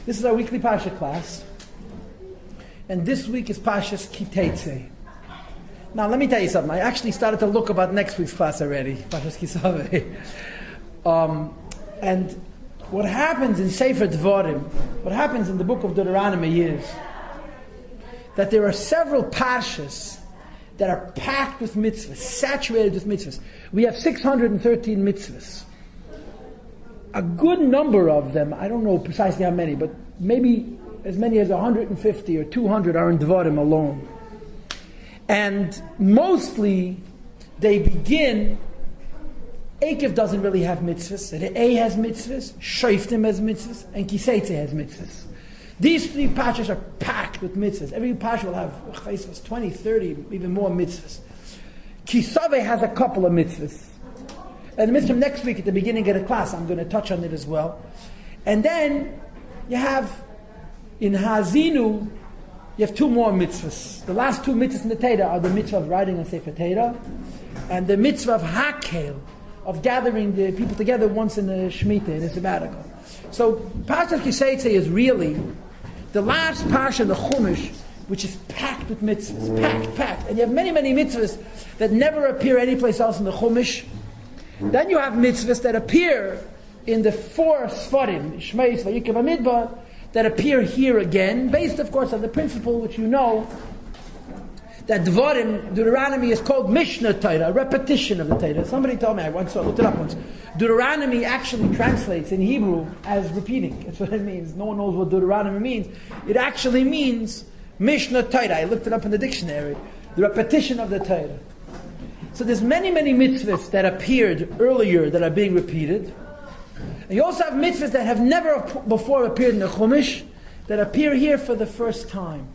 This is our weekly Parsha class, and this week is Parsha Ki Teitzei. Now, let me tell you something. I actually started to look about next week's class already, Parsha Ki Teitzei. And what happens in Sefer Dvarim, what happens in the book of Deuteronomy is that there are several parshas that are packed with mitzvahs, saturated with mitzvahs. We have 613 mitzvahs. A good number of them, I don't know precisely how many, but maybe as many as 150 or 200 are in Dvarim alone. And mostly they begin, Ekev doesn't really have mitzvahs, A has mitzvahs, Shoftim has mitzvahs, and Ki Teitzei has mitzvahs. These three parshas are packed with mitzvahs. Every parsha will have 20, 30, even more mitzvahs. Ki Saveh has a couple of mitzvahs. And the mitzvah next week at the beginning of the class, I'm going to touch on it as well. And then you have, in Hazinu, you have two more mitzvahs. The last two mitzvahs in the Torah are the mitzvah of writing on Sefer Torah and the mitzvah of Hakel, of gathering the people together once in a Shemitah, in a sabbatical. So, Parsha Ki Teitzei is really the last parsha in the Chumash, which is packed with mitzvahs, packed. And you have many, many mitzvahs that never appear anyplace else in the Chumash. Then you have mitzvahs that appear in the four Sfarim, Shmeis, Vayikra, Bamidbar, that appear here again, based, of course, on the principle which you know, that Dvarim, Deuteronomy, is called Mishnah Torah, a repetition of the Torah. Somebody told me, I looked it up once, Deuteronomy actually translates in Hebrew as repeating. That's what it means. No one knows what Deuteronomy means. It actually means Mishnah Torah. I looked it up in the dictionary. The repetition of the Torah. So there's many, many mitzvahs that appeared earlier that are being repeated. And you also have mitzvahs that have never before appeared in the Chumash that appear here for the first time.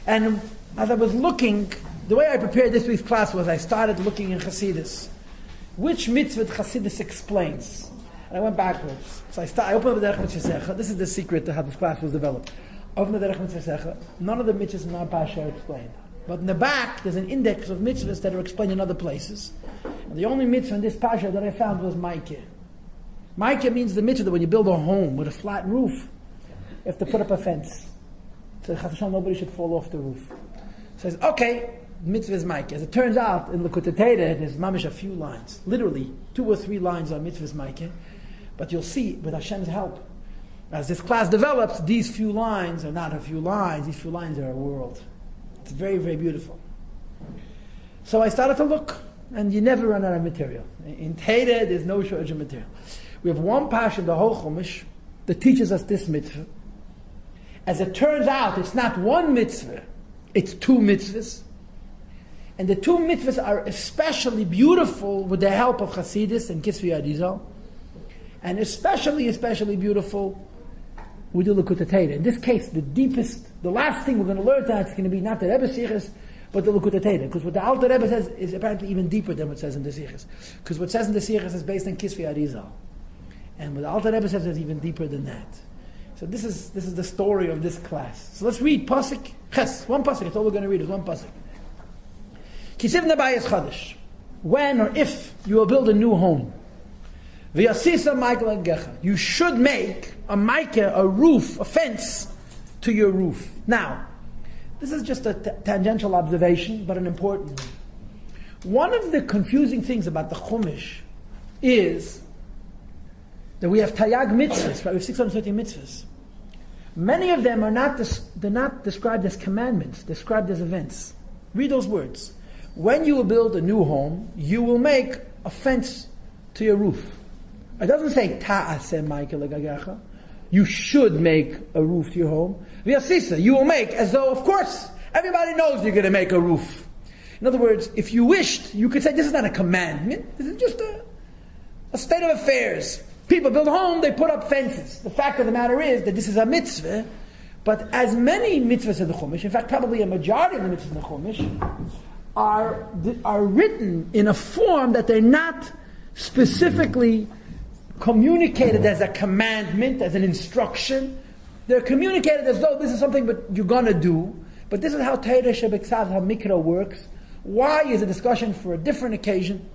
And as I was looking, the way I prepared this week's class was I started looking in Chassidus. Which mitzvah Chassidus explains? And I went backwards. So I opened up the legagecha. This is the secret to how this class was developed. Opened the legagecha. None of the mitzvahs in our Parsha are explained. But in the back, there's an index of mitzvahs that are explained in other places. And the only mitzvah in this Parsha that I found was Maikeh. Maikeh means the mitzvah that when you build a home with a flat roof, you have to put up a fence. So nobody should fall off the roof. So says, okay, mitzvah is Maikeh. As it turns out, in Likutei there's mamish a few lines. Literally, 2 or 3 lines on mitzvah is Maikeh. But you'll see, with Hashem's help, as this class develops, these few lines are not a few lines. These few lines are a world. It's very, very beautiful. So I started to look, and you never run out of material. In Torah, there's no shortage of material. We have one parsha in the whole Chumash that teaches us this mitzvah. As it turns out, it's not one mitzvah, it's 2 mitzvahs. And the 2 mitzvahs are especially beautiful with the help of Chassidus and Kisvi Arizal. And especially beautiful with the Likutei. In this case, the last thing we're going to learn tonight is going to be not the Rebbe's Sichos, but the Likutei. Because what the Alter Rebbe says is apparently even deeper than what says in the Sichos. Because what says in the Sichos is based on Kisvi Arizal. And what the Alter Rebbe says is even deeper than that. So this is the story of this class. So let's read Pasuk Ches. One Pasuk. That's all we're going to read is one Pasuk. Tivneh bayit chadash. When or if you will build a new home, legagecha. You should make a maikeh, a roof, a fence to your roof. Now, this is just a tangential observation, but an important one. One of the confusing things about the Chumash is that we have tayag mitzvahs, right? We have 630 mitzvahs. Many of them are they're not described as commandments, described as events. Read those words. When you will build a new home, you will make a fence to your roof. It doesn't say ta'aseh maikeh legagecha. You should make a roof to your home. V'yasisa, you will make as though, of course, everybody knows you're going to make a roof. In other words, if you wished, you could say this is not a commandment. This is just a state of affairs. People build a home, they put up fences. The fact of the matter is that this is a mitzvah, but as many mitzvahs in the Chumash, in fact probably a majority of the mitzvahs in the Chumash, are written in a form that they're not specifically communicated as a commandment, as an instruction. They're communicated as though this is something that you're going to do, but this is how Torah Shebeksav, how Mikra works. Why is a discussion for a different occasion.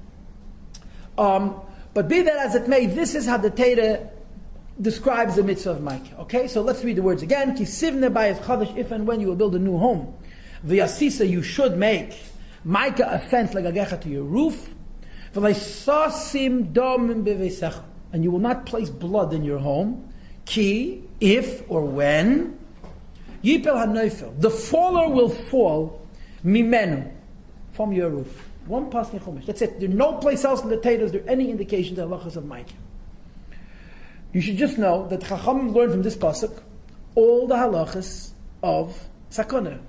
But be that as it may, this is how the Torah describes the mitzvah of Micah. Okay, so let's read the words again. Ki tivneh bayit chadash, if and when you will build a new home. V'yasisa, you should make Micah a fence legagecha to your roof. Velo-tasim damim beveytecha, and you will not place blood in your home. Ki, if or when, ki-yipol hanofel, the faller will fall, mimenu, from your roof. One pasuk in Chumash. That's it. There's no place else in the Torah is there any indication to the halachas of Micah. You should just know that Chachamim learned from this pasuk all the halachas of sakana.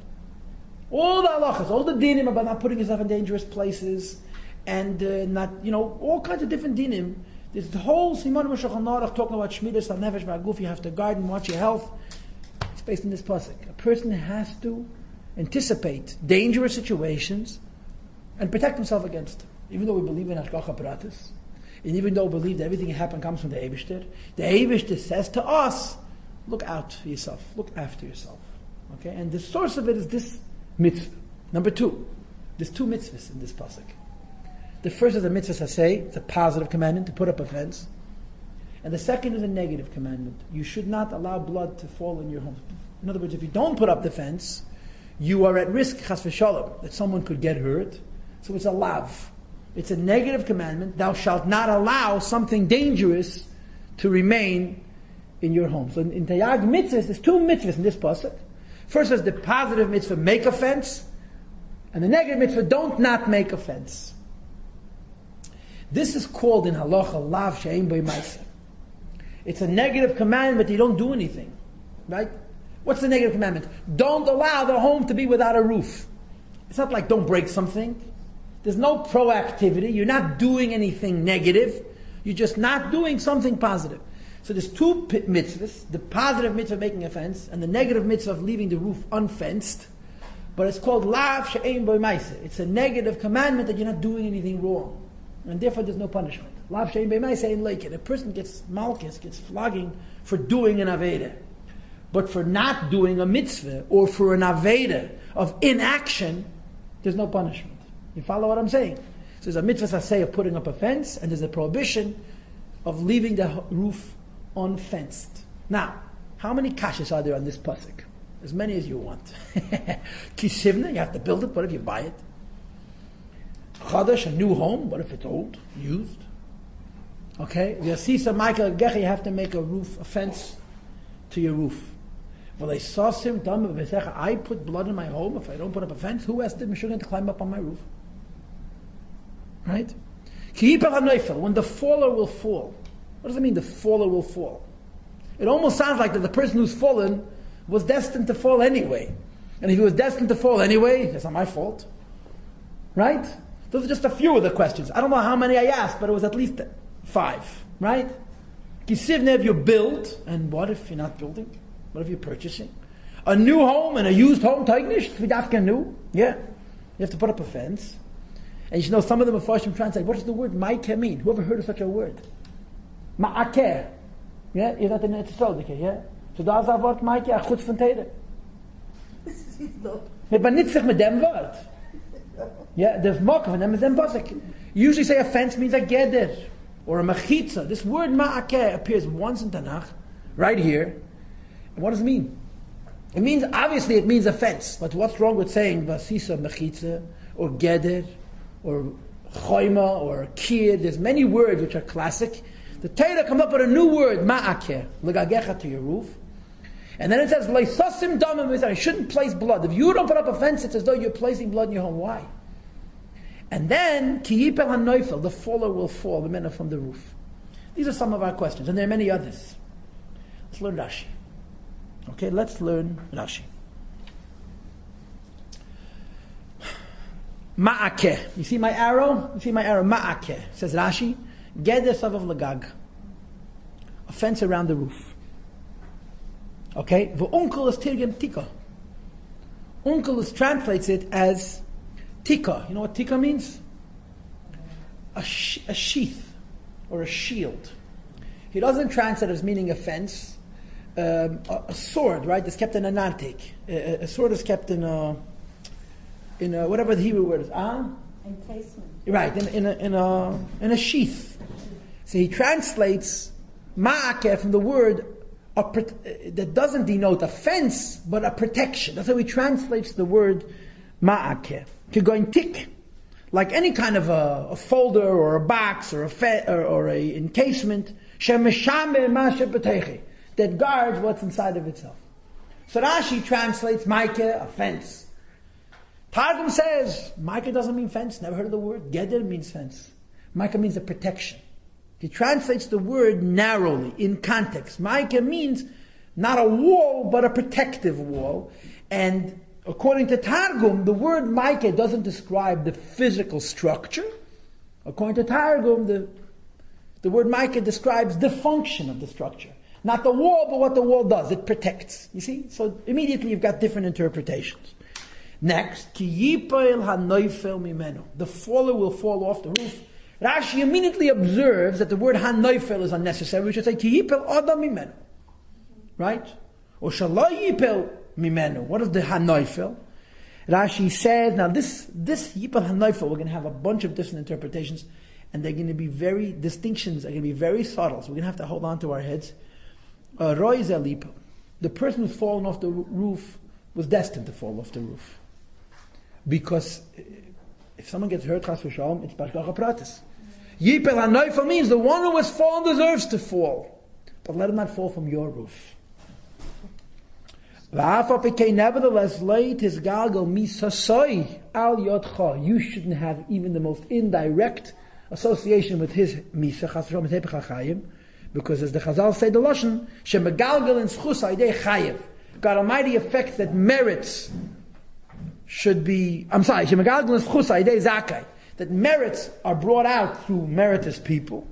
All the halachas, all the dinim about not putting yourself in dangerous places, and not, all kinds of different dinim. There's the whole Siman Shulchan Aruch talking about shmiras hanefesh v'aguf. You have to guard and watch your health. It's based on this pasuk. A person has to anticipate dangerous situations and protect himself against them. Even though we believe in hashgacha pratis, and even though we believe that everything that happens comes from the Eibishter says to us, look out for yourself, look after yourself. Okay, and the source of it is this mitzvah. Number 2, there's 2 mitzvahs in this pasuk. The first is a mitzvah saseh, it's a positive commandment to put up a fence. And the second is a negative commandment. You should not allow blood to fall in your home. In other words, if you don't put up the fence, you are at risk, chas v'shalom, that someone could get hurt. So it's a lav. It's a negative commandment. Thou shalt not allow something dangerous to remain in your home. So in Tayag mitzvahs, there's 2 mitzvahs in this pasuk. First is the positive mitzvah, make a fence. And the negative mitzvah, don't not make a fence. This is called in halacha lav she'ein bo ma'aseh. It's a negative commandment that you don't do anything. Right? What's the negative commandment? Don't allow the home to be without a roof. It's not like don't break something. There's no proactivity. You're not doing anything negative. You're just not doing something positive. So there's 2 mitzvahs. The positive mitzvah of making a fence and the negative mitzvah of leaving the roof unfenced. But it's called lav she'ein bo ma'aseh. It's a negative commandment that you're not doing anything wrong. And therefore there's no punishment. Lav she'ein bo ma'aseh in like it. A person gets malchus, gets flogging for doing an aveda. But for not doing a mitzvah or for an aveda of inaction, there's no punishment. You follow what I'm saying? So there's a mitzvah saseh of putting up a fence, and there's a prohibition of leaving the roof unfenced. Now, how many kashas are there on this pasuk? As many as you want. Ki tivneh, you have to build it. What if you buy it? Chadash, a new home. What if it's old, used? Okay. V'yasisa Micah legagecha, you have to make a roof, a fence to your roof. Velo-tasim damim beveytecha, I put blood in my home. If I don't put up a fence, who asked the Meshuggah to climb up on my roof? Right? Ki-yipol hanofel, when the faller will fall. What does it mean, the faller will fall? It almost sounds like that the person who's fallen was destined to fall anyway. And if he was destined to fall anyway, it's not my fault. Right? Those are just a few of the questions. I don't know how many I asked, but it was at least 5. Right? Ki tivneh, if you build, and what if you're not building? What if you're purchasing? A new home and a used home, tignish, vidafka new. Yeah. You have to put up a fence. And you should know some of them are Farshim translate. What does the word Ma'akeh mean? Whoever heard of such a word? Ma'akeh. Yeah? Is that in Arizal? Yeah? So da is dat Wort Ma'akeh, a chutz van Torah. Met benitzig met dem Wort. Yeah? The mock van them is dem pasuk. You usually say a fence means a geder or a mechitza. This word Ma'akeh appears once in Tanakh, right here. And what does it mean? It means, obviously it means a fence. But what's wrong with saying vasisa mechitza or geder or choima or kid? There's many words which are classic. The Torah comes up with a new word, ma'akeh, legagecha, to your roof. And then it says, velo-tasim damim, I shouldn't place blood. If you don't put up a fence, it's as though you're placing blood in your home. Why? And then, ki-yipol hanofel, the faller will fall, the mimenu from the roof. These are some of our questions, and there are many others. Let's learn Rashi. Okay, let's learn Rashi. Ma'akeh. You see my arrow? You see my arrow? Ma'akeh. Says Rashi, geder savav legag. A fence around the roof. Okay? V'unkel is tirgem tika. Unkel translates it as tika. You know what tika means? A sheath or a shield. He doesn't translate it as meaning a fence. A sword, right? Is kept in a nantik. A sword is kept in a whatever the Hebrew word is. Encasement. Right, in a sheath. So he translates ma'akeh from the word that doesn't denote a fence, but a protection. That's how he translates the word ma'akeh. To go in tick, like any kind of a folder or a box or a encasement, that guards what's inside of itself. So Rashi translates Maikeh, a fence. Targum says, Maikeh doesn't mean fence. Never heard of the word. Geder means fence. Maikeh means a protection. He translates the word narrowly, in context. Maikeh means not a wall, but a protective wall. And according to Targum, the word Maikeh doesn't describe the physical structure. According to Targum, the word Maikeh describes the function of the structure. Not the wall, but what the wall does. It protects. You see? So immediately you've got different interpretations. Next, ki-yipol hanofel mimenu. The faller will fall off the roof. Rashi immediately observes that the word hanofel is unnecessary. We should say ki-yipol adam mimenu. Right? Or shalo yipol mimenu. What is the hanofel? Rashi says, now this yipol hanofel, we're going to have a bunch of different interpretations, and they're going to be distinctions are going to be very subtle, so we're going to have to hold on to our heads. The person who's fallen off the roof was destined to fall off the roof. Because if someone gets hurt, chas v'shalom, it's bashgacha pratis. Yipol hanofel means the one who has fallen deserves to fall. But let him not fall from your roof. Nevertheless, you shouldn't have even the most indirect association with his misa, because as the Chazal say, the Lashon, shemegalgal in schus aidei chayev. God Almighty affects that merits shemegalgal in schus aidei zakai, that merits are brought out through meritorious people.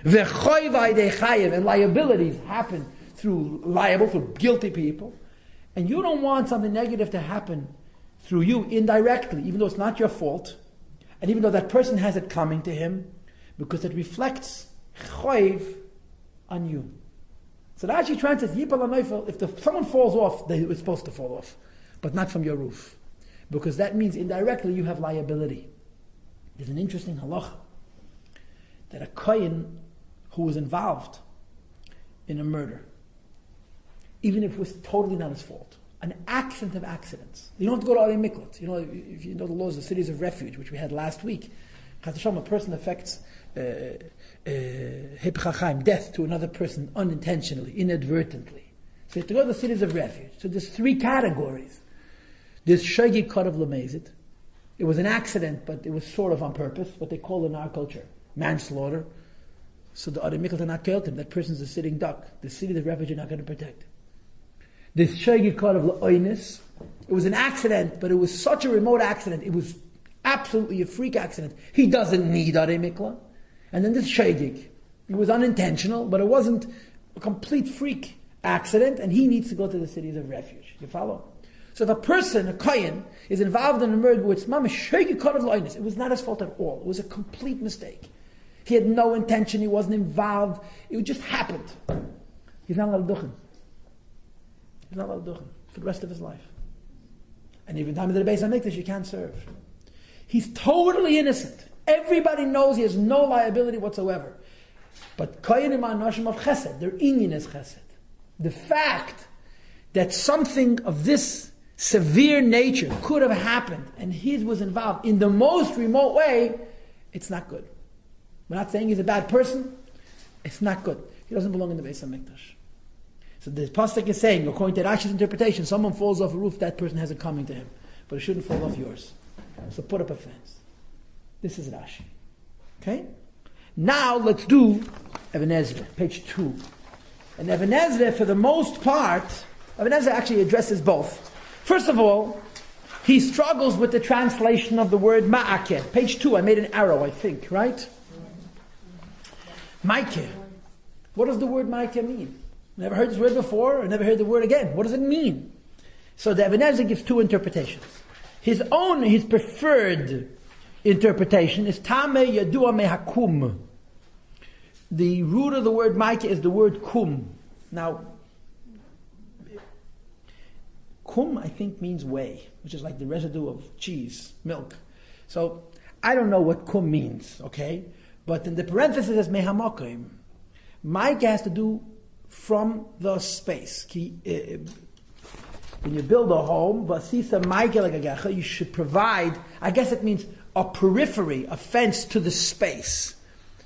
V'choiv aidei chayev, and liabilities happen through guilty people. And you don't want something negative to happen through you indirectly, even though it's not your fault, and even though that person has it coming to him, because it reflects choiv on you. So that actually translates yipol hanofel. If someone falls off, they were supposed to fall off, but not from your roof, because that means indirectly you have liability. There's an interesting halacha that a kohen who was involved in a murder, even if it was totally not his fault, an accident of accidents. You don't have to go to Alei Miklot. You know, if you know the laws of cities of refuge, which we had last week, a person affects death to another person unintentionally, inadvertently. So you have to go to the cities of refuge. So there's three categories. There's shogeg karav lemezid. It was an accident, but it was sort of on purpose, what they call in our culture manslaughter. So the Alei Miklot are not killed him. That person's a sitting duck. The cities of refuge are not going to protect him. This shogeg karav le'oinis. It was an accident, but it was such a remote accident. It was absolutely a freak accident. He doesn't need Alei Miklot. And then this shogeg. It was unintentional, but it wasn't a complete freak accident, and he needs to go to the cities of refuge. You follow? So if a person, a kohen, is involved in a murder with mamish shogeg karav le'oinis, it was not his fault at all. It was a complete mistake. He had no intention. He wasn't involved. It just happened. He's not allowed to do it. He's not allowed to do it for the rest of his life. And even time of the Beis HaMikdash, you can't serve. He's totally innocent. Everybody knows he has no liability whatsoever. But kohenim are anoshim of chesed. Their inyan is chesed. The fact that something of this severe nature could have happened and he was involved in the most remote way, it's not good. We're not saying he's a bad person. It's not good. He doesn't belong in the Beis HaMikdash. So the pasuk is saying, according to Rashi's interpretation, someone falls off a roof, that person has it coming to him. But it shouldn't fall off yours. So put up a fence. This is Rashi. Okay? Now let's do Even Ezra, page 2. And Even Ezra, for the most part, Even Ezra actually addresses both. First of all, he struggles with the translation of the word ma'akeh. Page 2, I made an arrow, I think, right? Maikeh. What does the word maikeh mean? Never heard this word before, or never heard the word again. What does it mean? So the Even Ezra gives two interpretations. His preferred interpretation is tameh yadua mehakum. The root of the word maikeh is the word kum. Now, kum I think means whey, which is like the residue of cheese, milk. So I don't know what kum means, okay? But in the parenthesis is mehamakim. Ma'ike has to do from the space. When you build a home, basisa ma'ike legagecha, you should provide, I guess it means a periphery, a fence to the space.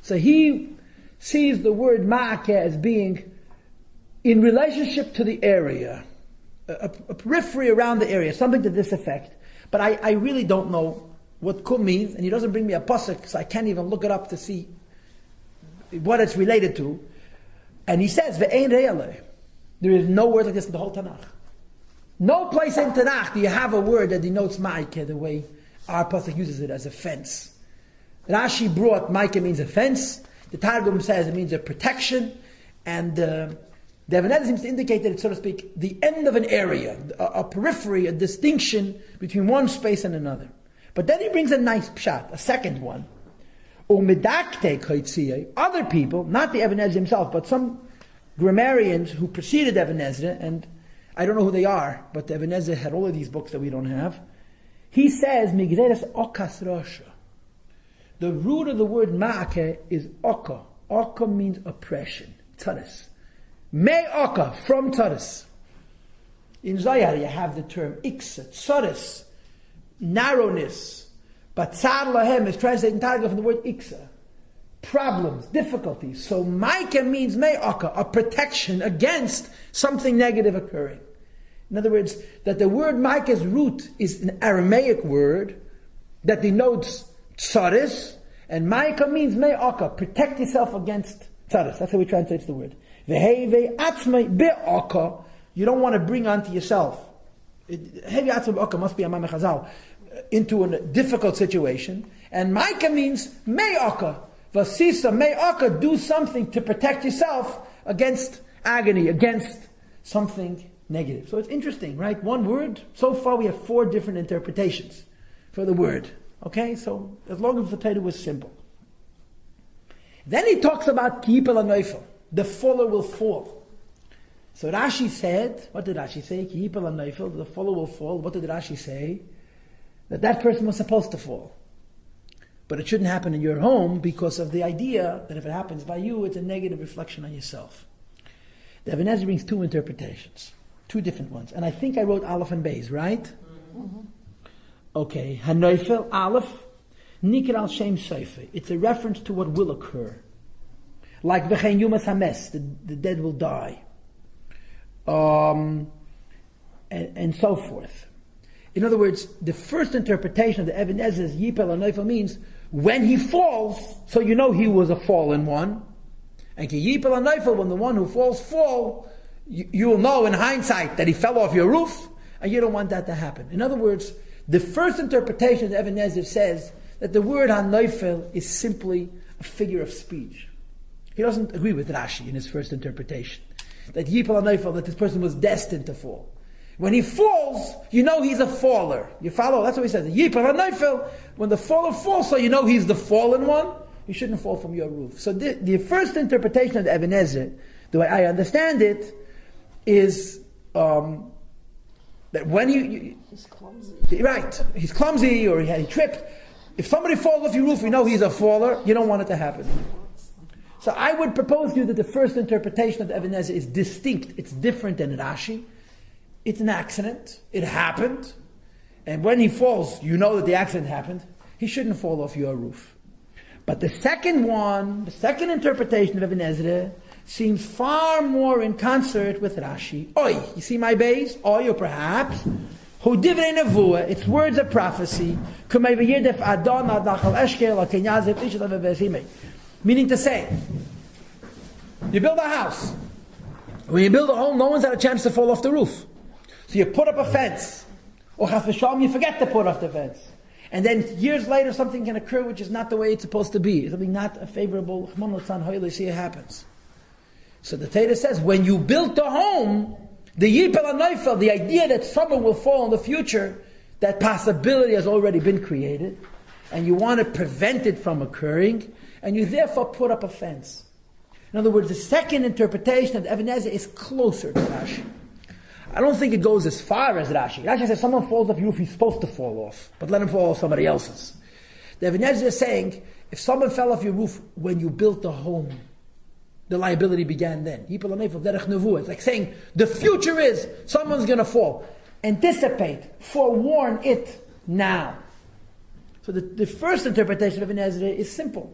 So he sees the word ma'ake as being in relationship to the area, a periphery around the area, something to this effect. But I really don't know what kum means, and he doesn't bring me a pasuk, so I can't even look it up to see what it's related to. And he says, ve'ein re'aleh. There is no word like this in the whole Tanakh. No place in Tanakh do you have a word that denotes ma'ike the way our pasuk uses it as a fence. Rashi brought ma'ike means a fence. The Targum says it means a protection, and the Even HaEzer seems to indicate that it's, so to speak, the end of an area, a periphery, a distinction between one space and another. But then he brings a nice pshat, a second one. Other people, not the Even HaEzer himself, but some grammarians who preceded Even HaEzer, and I don't know who they are, but the Even HaEzer had all of these books that we don't have. He says, Migreres okas rosha. The root of the word ma'ake is oka. Oka means oppression, tzaddis. Me oka, from tzaddis. In Zayar you have the term iksa, tzaddis, narrowness. But tzad lahem is translated in Targum from the word iksa. Problems, difficulties. So ma'ake means me oka, a protection against something negative occurring. In other words, that the word ma'ake's root is an Aramaic word that denotes tzaddis, and ma'ake means me'aka, protect yourself against tzaddis. That's how we translate the word. Veheve atzmei be'aka, you don't want to bring onto yourself. Hevi atzmei be'aka must be a Ma'ameh Chazal, into a difficult situation. And ma'ake means me'aka. Vasisa me'aka, do something to protect yourself against agony, against something negative. So it's interesting, right? One word. So far we have 4 different interpretations for the word. Okay, so as long as the Torah was simple. Then he talks about ki-yipol hanofel. The faller will fall. So Rashi said, what did Rashi say? Ki-yipol hanofel, the faller will fall. What did Rashi say? That person was supposed to fall. But it shouldn't happen in your home because of the idea that if it happens by you, it's a negative reflection on yourself. The Even HaEzer brings 2 interpretations. 2 different ones. And I think I wrote Aleph and Beis, right? Mm-hmm. Okay. Hanofel, Aleph, Nikar al Shem Seife. It's a reference to what will occur. Like V'chein Yumas Hames, the dead will die. And so forth. In other words, the first interpretation of the Even HaEzer's Yipol Hanofel means when he falls, so you know he was a fallen one. And ki-yipol hanofel, when the one who falls you will know in hindsight that he fell off your roof, and you don't want that to happen. In other words, the first interpretation of the Even HaEzer says that the word hanofel is simply a figure of speech. He doesn't agree with Rashi in his first interpretation. That yipol hanofel, that this person was destined to fall. When he falls, you know he's a faller. You follow? That's what he says. Yipol hanofel, when the faller falls, so you know he's the fallen one, he shouldn't fall from your roof. So the first interpretation of the Even HaEzer, the way I understand it, is that when he's clumsy. Right. He's clumsy or he tripped. If somebody falls off your roof, you know he's a faller. You don't want it to happen. So I would propose to you that the first interpretation of the Even HaEzer is distinct. It's different than Rashi. It's an accident. It happened. And when he falls, you know that the accident happened. He shouldn't fall off your roof. But the second one, the second interpretation of Even HaEzer, seems far more in concert with Rashi. Oi, you see my base? Oi, or perhaps, hu divrei nevuah, it's words of prophecy, meaning to say, you build a house. When you build a home, no one's had a chance to fall off the roof. So you put up a fence. Or chas v'shalom, you forget to put up the fence. And then years later, something can occur which is not the way it's supposed to be. Something not a favorable, see it happens. So the Torah says, when you built the home, the yipol hanofel, the idea that someone will fall in the future, that possibility has already been created, and you want to prevent it from occurring, and you therefore put up a fence. In other words, the second interpretation of the Even HaEzer is closer to Rashi. I don't think it goes as far as Rashi. Rashi says someone falls off your roof, he's supposed to fall off, but let him fall off somebody else's. The Even HaEzer is saying, if someone fell off your roof when you built the home, The liability began then. It's like saying, the future is, someone's going to fall. Anticipate, forewarn it now. So the first interpretation of an Ezra is simple.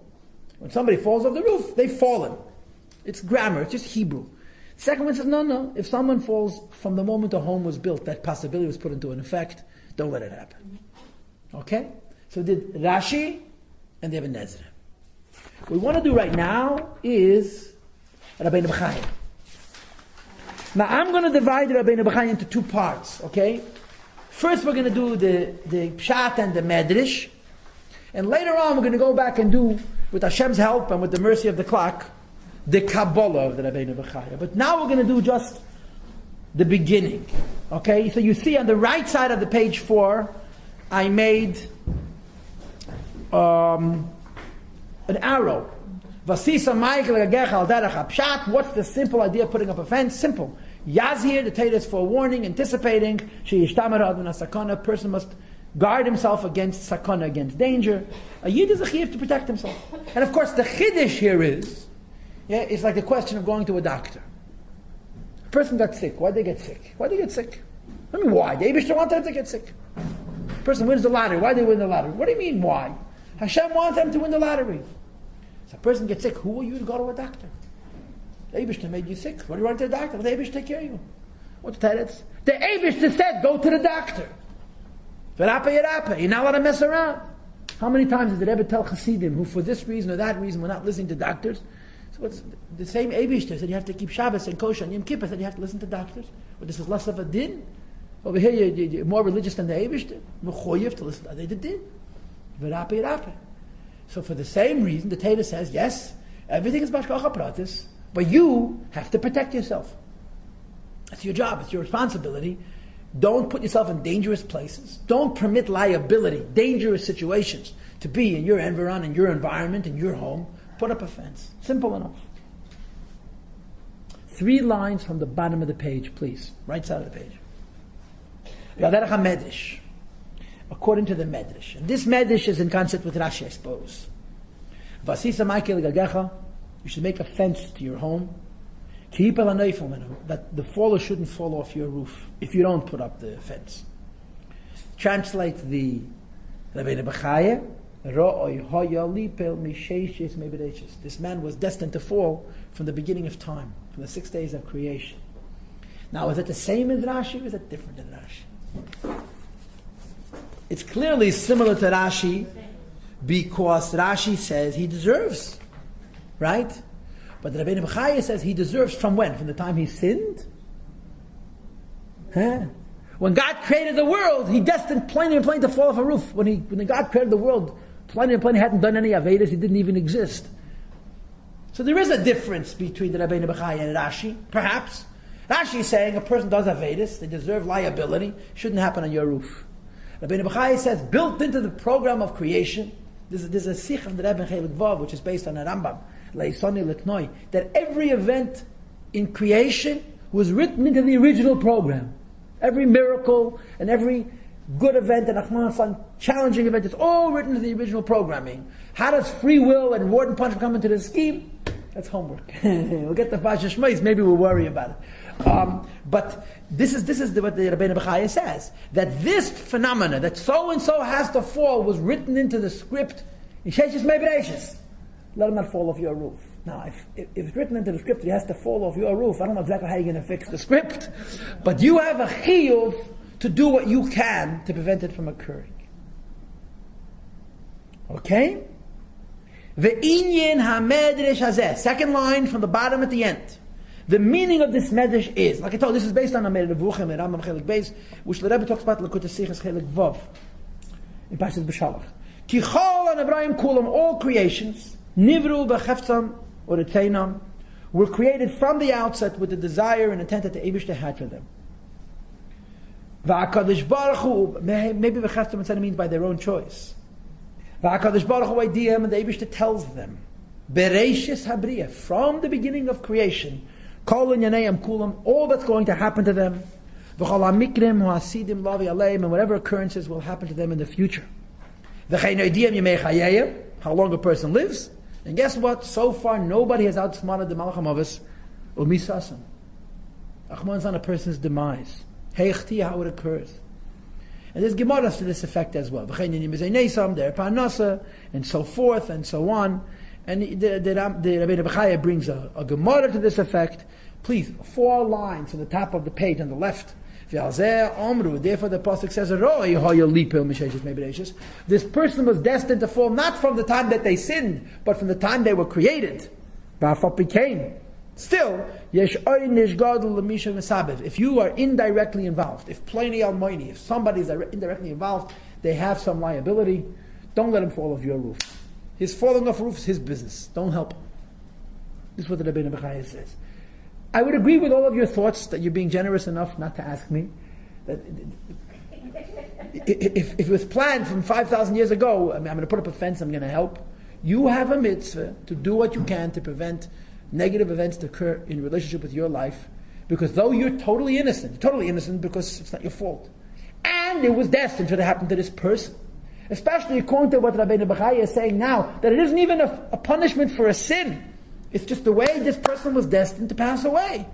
When somebody falls off the roof, they've fallen. It's grammar, it's just Hebrew. The second one says, no, if someone falls from the moment a home was built, that possibility was put into an effect, don't let it happen. Okay? So did Rashi, and they have an Ezra. What we want to do right now is Rabbeinu Bachaye. Now I'm going to divide Rabbeinu Bachaye into two parts, okay? First we're going to do the Pshat and the Medrash, and later on we're going to go back and do, with Hashem's help and with the mercy of the clock, the Kabbalah of the Rabbeinu Bachaye. But now we're going to do just the beginning, okay? So you see on the right side of the page 4, I made an arrow. Vasisa Michael legagecha al derech pshat. What's the simple idea of putting up a fence? Simple. Yazhir, the Torah is for warning, anticipating. Sheishtamer ad min sakana. A person must guard himself against sakana, against danger. A yid is a chiyuv to protect himself. And of course, the chiddush here is, it's like the question of going to a doctor. A person got sick. Why did they get sick? Why did they get sick? I mean, why? The Eibishter wanted them to get sick. A person wins the lottery. Why did they win the lottery? What do you mean, why? Hashem wants them to win the lottery. So a person gets sick, who are you to go to a doctor? The Eibishter made you sick. What do you want to the doctor? Let the Eibishter take care of you. What's the Teretz? The Eibishter said, go to the doctor. You're not allowed to mess around. How many times did the Rebbe tell Hasidim, who for this reason or that reason were not listening to doctors? So what's the same Eibishter said you have to keep Shabbos and kosher, and Yom Kippur said you have to listen to doctors. Well, this is less of a din. Over here you're more religious than the Eibishter. Mechoyev to listen to the din. So for the same reason, the Torah says, yes, everything is bashkacha pratis, but you have to protect yourself. That's your job. It's your responsibility. Don't put yourself in dangerous places. Don't permit liability, dangerous situations to be in your environment, in your environment, in your home. Put up a fence. Simple enough. 3 lines from the bottom of the page, please. Right side of the page. Legagecha Medrash. According to the Medrash. And this Medrash is in concept with Rashi, I suppose. Vasisa Michael legagecha. You should make a fence to your home. Ki-yipol hanofel, that the faller shouldn't fall off your roof if you don't put up the fence. Translate the Rabbeinu Bachaye. This man was destined to fall from the beginning of time, from the 6 days of creation. Now, is it the same as Rashi or is it different than Rashi? It's clearly similar to Rashi because Rashi says he deserves, right? But the Rabbeinu Bachaye says he deserves from when? From the time he sinned? When God created the world, he destined plain and plain to fall off a roof. When God created the world, plain and plain he hadn't done any Avedas, he didn't even exist. So there is a difference between the Rabbeinu Bachaye and Rashi, perhaps. Rashi is saying a person does Avedas, they deserve liability, shouldn't happen on your roof. Rabbeinu Bachaye says, built into the program of creation, there's a Sichos of the Rebbe in Chelik Vav, which is based on a Rambam, that every event in creation was written into the original program. Every miracle and every good event and challenging event, it's all written into the original programming. How does free will and reward and punishment come into the scheme? That's homework. We'll get the Parsha Shmais, maybe we'll worry about it. But this is what the Rabbeinu Bachaye says, that this phenomena, that so-and-so has to fall, was written into the script. Let him not fall off your roof. Now, if it's written into the script, he has to fall off your roof. I don't know exactly how you're going to fix the script, but you have a chiyuv to do what you can to prevent it from occurring. Okay? Ve'inyin ha-medrash hazeh. Second line from the bottom at the end. The meaning of this medrash is, like I told, this is based on a Revuchem and Rambam Chelik Beis, which the Rebbe talks about Likutei Sichos Chelik Vav in Parsha B'Shalach. Ki chol and Abraham kulam, all creations, nivru b'cheftzam or eteinam, were created from the outset with the desire and intent that the Eibishter had for them. V'akadosh Baruch Hu, maybe b'cheftzam instead means by their own choice. V'akadosh Baruch Hu idiyam, and the Eibishter tells them, Bereishis habriya, from the beginning of creation, kol inyanayim kulam, all that's going to happen to them, v'chol hamikrim ha'asidim lavi aleim, and whatever occurrences will happen to them in the future. V'chein idiyam yemei chayeyim, how long a person lives, And guess what? So far, nobody has outsmarted the Malach HaMavis or Misasim. Achman is on a person's demise. Heichti, how it occurs. And there's Gemaras to this effect as well. And so forth and so on. And the Bachaye brings a Gemara to this effect. Please, 4 lines on the top of the page on the left. Therefore the Pasuk says, this person was destined to fall not from the time that they sinned, but from the time they were created. Still, if you are indirectly involved, if Pliny Almoini, if somebody is indirectly involved, they have some liability, don't let him fall off your roof. His falling off roof is his business. Don't help him. This is what the Rebbeinu Bachaye says. I would agree with all of your thoughts that you're being generous enough not to ask me. That if it was planned from 5,000 years ago, I'm going to put up a fence, I'm going to help. You have a mitzvah to do what you can to prevent negative events to occur in relationship with your life, because though you're totally innocent because it's not your fault, and it was destined to happen to this person, especially according to what Rabbeinu Bachaye is saying now, that it isn't even a punishment for a sin, it's just the way this person was destined to pass away.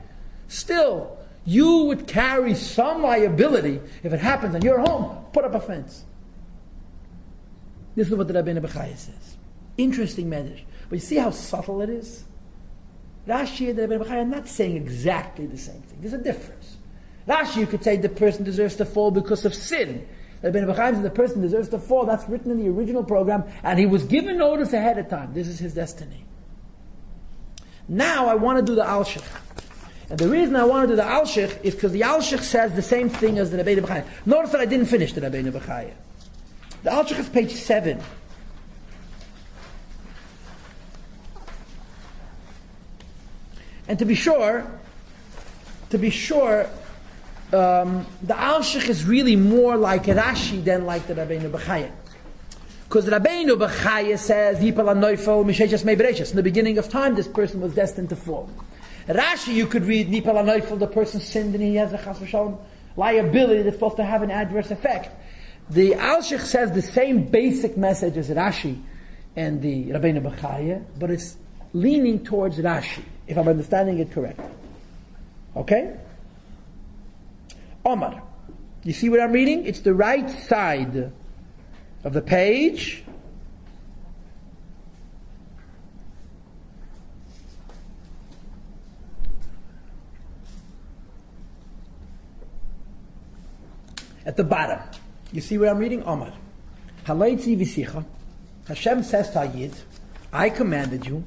Still, you would carry some liability if it happens in your home. Put up a fence. This is what the Rabbeinu Bachaye says. Interesting medrash, but you see how subtle it is? Rashi and the Rebbeinu Bachaye are not saying exactly the same thing. There's a difference. Rashi, you could say the person deserves to fall because of sin. The Rebbeinu Bachaye says the person deserves to fall. That's written in the original program, and he was given notice ahead of time. This is his destiny. Now I want to do the Al-Shich. And the reason I want to do the Al-Shich is because the Al-Shich says the same thing as the Rebbeinu Bachaye. Notice that I didn't finish the Rebbeinu Bachaye. The Al-Shich is page 7. And to be sure, the Al-Shich is really more like Rashi than like the Rebbeinu Bachaye. Because Rabbeinu Bachaye says, "Yipol hanofel misheches meibereshis." In the beginning of time, this person was destined to fall. Rashi, you could read, "Yipol hanofel," the person sinned and he has a chas v'shalom liability that's supposed to have an adverse effect. The Al-Shich says the same basic message as Rashi and the Rabbeinu Bachaye, but it's leaning towards Rashi, if I'm understanding it correctly. Okay? Omar. You see what I'm reading? It's the right side of the page. At the bottom. You see where I'm reading? Omar. Halaitzi v'sicha. Hashem says to Yid, I commanded you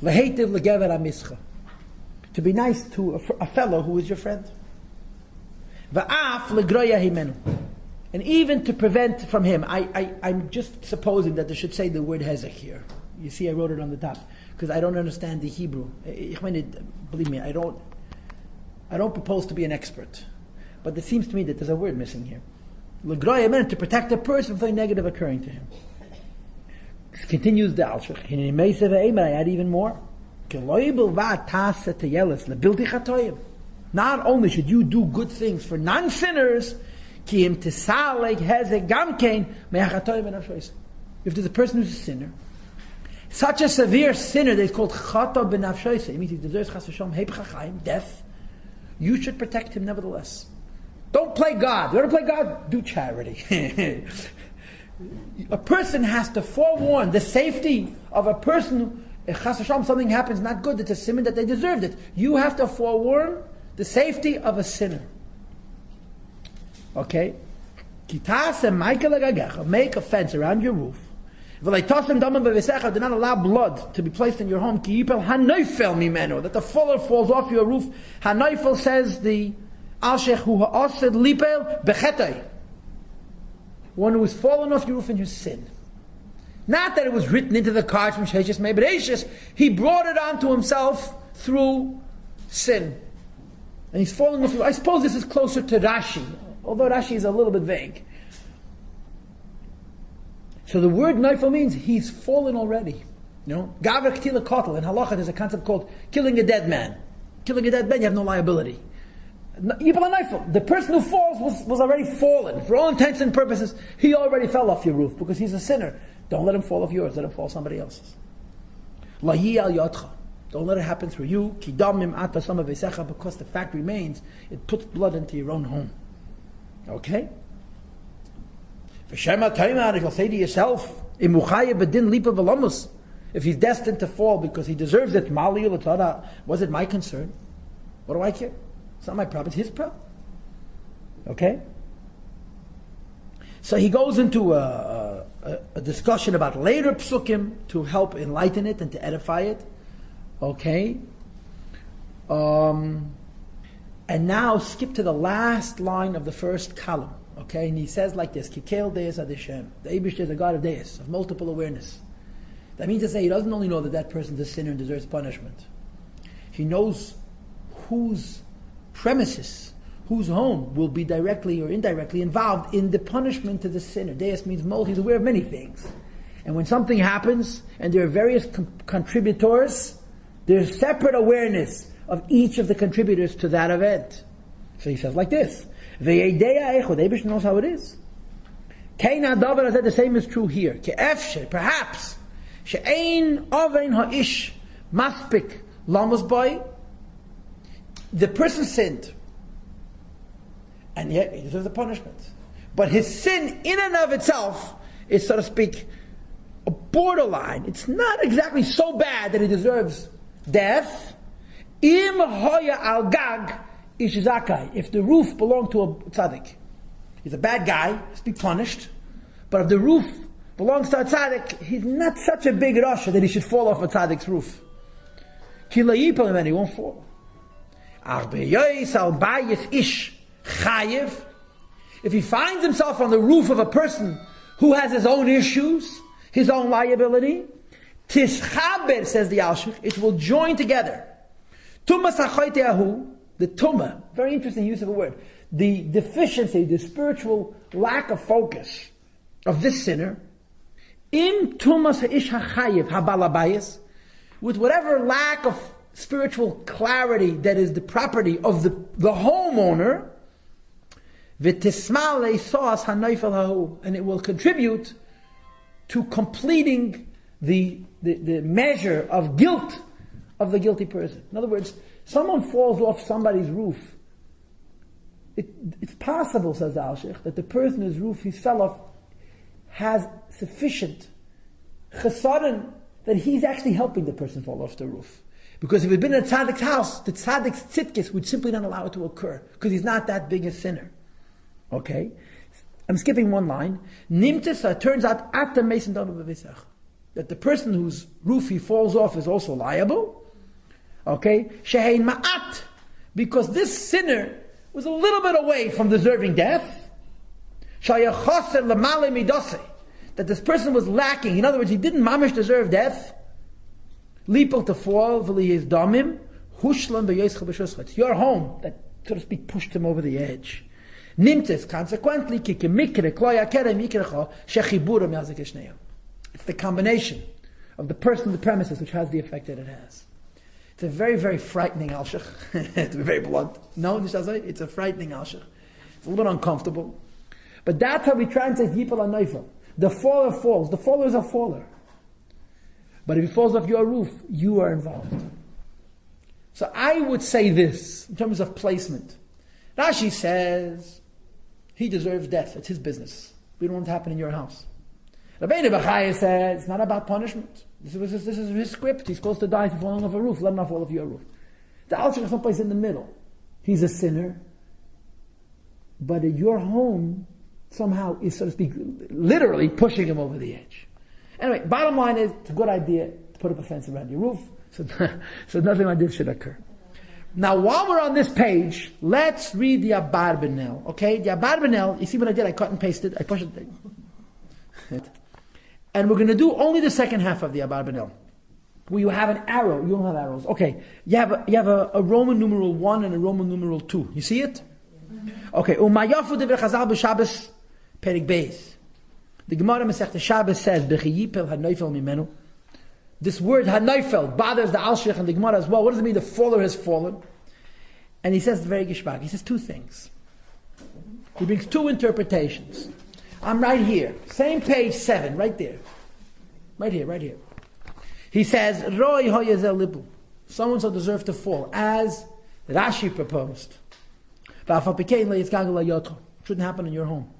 L'heitiv l'gever amischa, to be nice to a fellow who is your friend. Va'af l'groya mimenu, and even to prevent from him. I'm just supposing that they should say the word hezek here. You see, I wrote it on the top because I don't understand the Hebrew. Believe me, I don't propose to be an expert, but it seems to me that there's a word missing here. L'groya mimenu, to protect a person from something negative occurring to him. Continues the Al-Shich. I add even more. Not only should you do good things for non-sinners, if there's a person who's a sinner, such a severe sinner that is called chata b'nafshoyse, it means he deserves chas v'shalom death, you should protect him nevertheless. Don't play God. You want to play God? Do charity. A person has to forewarn the safety of a person. If chas v'shalom something happens not good, it's a simon that they deserved it. You have to forewarn the safety of a sinner. Okay? Legagecha, make a fence around your roof. Velo-tasim damim beveytecha, do not allow blood to be placed in your home. Ki-yipol hanofel mimenu, that the fuller falls off your roof. Hanofel, says the Al-Shech, who ha'ased lipel beveytecha, one who has fallen off your roof in your sin. Not that it was written into the cards from Sichos meibereshis. He brought it onto himself through sin. And he's falling off. I suppose this is closer to Rashi, although Rashi is a little bit vague. So the word naifel means he's fallen already. You know, gaver ktila kotel. In halacha, there's a concept called killing a dead man. Killing a dead man, you have no liability. yipol hanofel. The person who falls was already fallen. For all intents and purposes, he already fell off your roof because he's a sinner. Don't let him fall off yours. Let him fall somebody else's. La al yadcha. Don't let it happen through you. Ki damim ata sama beveytecha, because the fact remains, it puts blood into your own home. Okay? If you'll say to yourself, if he's destined to fall because he deserves it, was it my concern? What do I care? It's not my problem, it's his problem. Okay? So he goes into a discussion about later psukim to help enlighten it and to edify it. Okay? And now skip to the last line of the first column. Okay? And he says like this, Kikel Deis Adishem. The Eibush is a God of Deis, of multiple awareness. That means to say he doesn't only know that that person is a sinner and deserves punishment. He knows whose premises, whose home will be directly or indirectly involved in the punishment to the sinner. Deis means multi. He's aware of many things. And when something happens, and there are various contributors, there's separate awareness of each of the contributors to that event. So he says like this, the Eibush knows how it is. The same is true here. Perhaps, the person sinned, and yet he deserves a punishment. But his sin in and of itself is, so to speak, a borderline. It's not exactly so bad that he deserves death. Im hoya al gag ish zakai. If the roof belonged to a tzaddik, he's a bad guy, he's to be punished. But if the roof belongs to a tzaddik, he's not such a big rasha that he should fall off a tzaddik's roof. ki-yipol, and he won't fall. If he finds himself on the roof of a person who has his own issues, his own liability, tischaber, says the Shach, it will join together. The tumah, very interesting use of a word, the deficiency, the spiritual lack of focus of this sinner, in tumas ha'ish hachayev habalabayis, with whatever lack of spiritual clarity that is the property of the homeowner, v'tismal le'sos hanofel hahu, and it will contribute to completing the measure of guilt of the guilty person. In other words, someone falls off somebody's roof. It's possible, says the Shach, that the person whose roof he fell off has sufficient chesaron that he's actually helping the person fall off the roof. Because if it had been in a tzaddik's house, the tzaddik's tzidkis would simply not allow it to occur, because he's not that big a sinner. Okay? I'm skipping one line. Nimtis, it turns out, at the mason beveytecha, that the person whose roof he falls off is also liable. Okay? Shehein ma'at, because this sinner was a little bit away from deserving death. Shayachoser lemale midose, that this person was lacking. In other words, he didn't mamish deserve death. Lipol to fall, v'liyez damim, hushlam b'yescha b'shuschat. It's your home that, so to speak, pushed him over the edge. Nimtes, consequently, kikemikre kloya kere mikrecha shechiburam yazik eshneim. It's the combination of the person and the premises which has the effect that it has. It's a very, very frightening Shach. To be very blunt. No, it's a frightening Shach. It's a little bit uncomfortable. But that's how we translate yipol hanofel. The faller falls. The faller is a faller. But if he falls off your roof, you are involved. So I would say this, in terms of placement. Rashi says, he deserves death. It's his business. We don't want it to happen in your house. Bachaye says, it's not about punishment. This is his script. He's supposed to die if he's falling off a roof. Let him not fall off your roof. The Shach is someplace in the middle. He's a sinner. But your home somehow is, so to speak, literally pushing him over the edge. Anyway, bottom line is, it's a good idea to put up a fence around your roof, so nothing like this should occur. Now, while we're on this page, let's read the Abarbanel. Okay, the Abarbanel, you see what I did? I cut and pasted, I pushed it. And we're going to do only the second half of the Abarbanel, where you have an arrow. You don't have arrows. Okay, you have a Roman numeral 1 and a Roman numeral 2. You see it? Okay, Umayafu de Chazal b'Shabbos Perik Beis. The Gemara Masechta Shabbos says, ki-yipol hanofel mimenu. This word hanofel bothers the Shach and the Gemara as well. What does it mean the faller has fallen? And he says very geschmack. He says two things. He brings two interpretations. I'm right here. Same page 7, right there. Right here. He says, Roi hoyezel libu. Someone so deserves to fall, as Rashi proposed. Shouldn't happen in your home.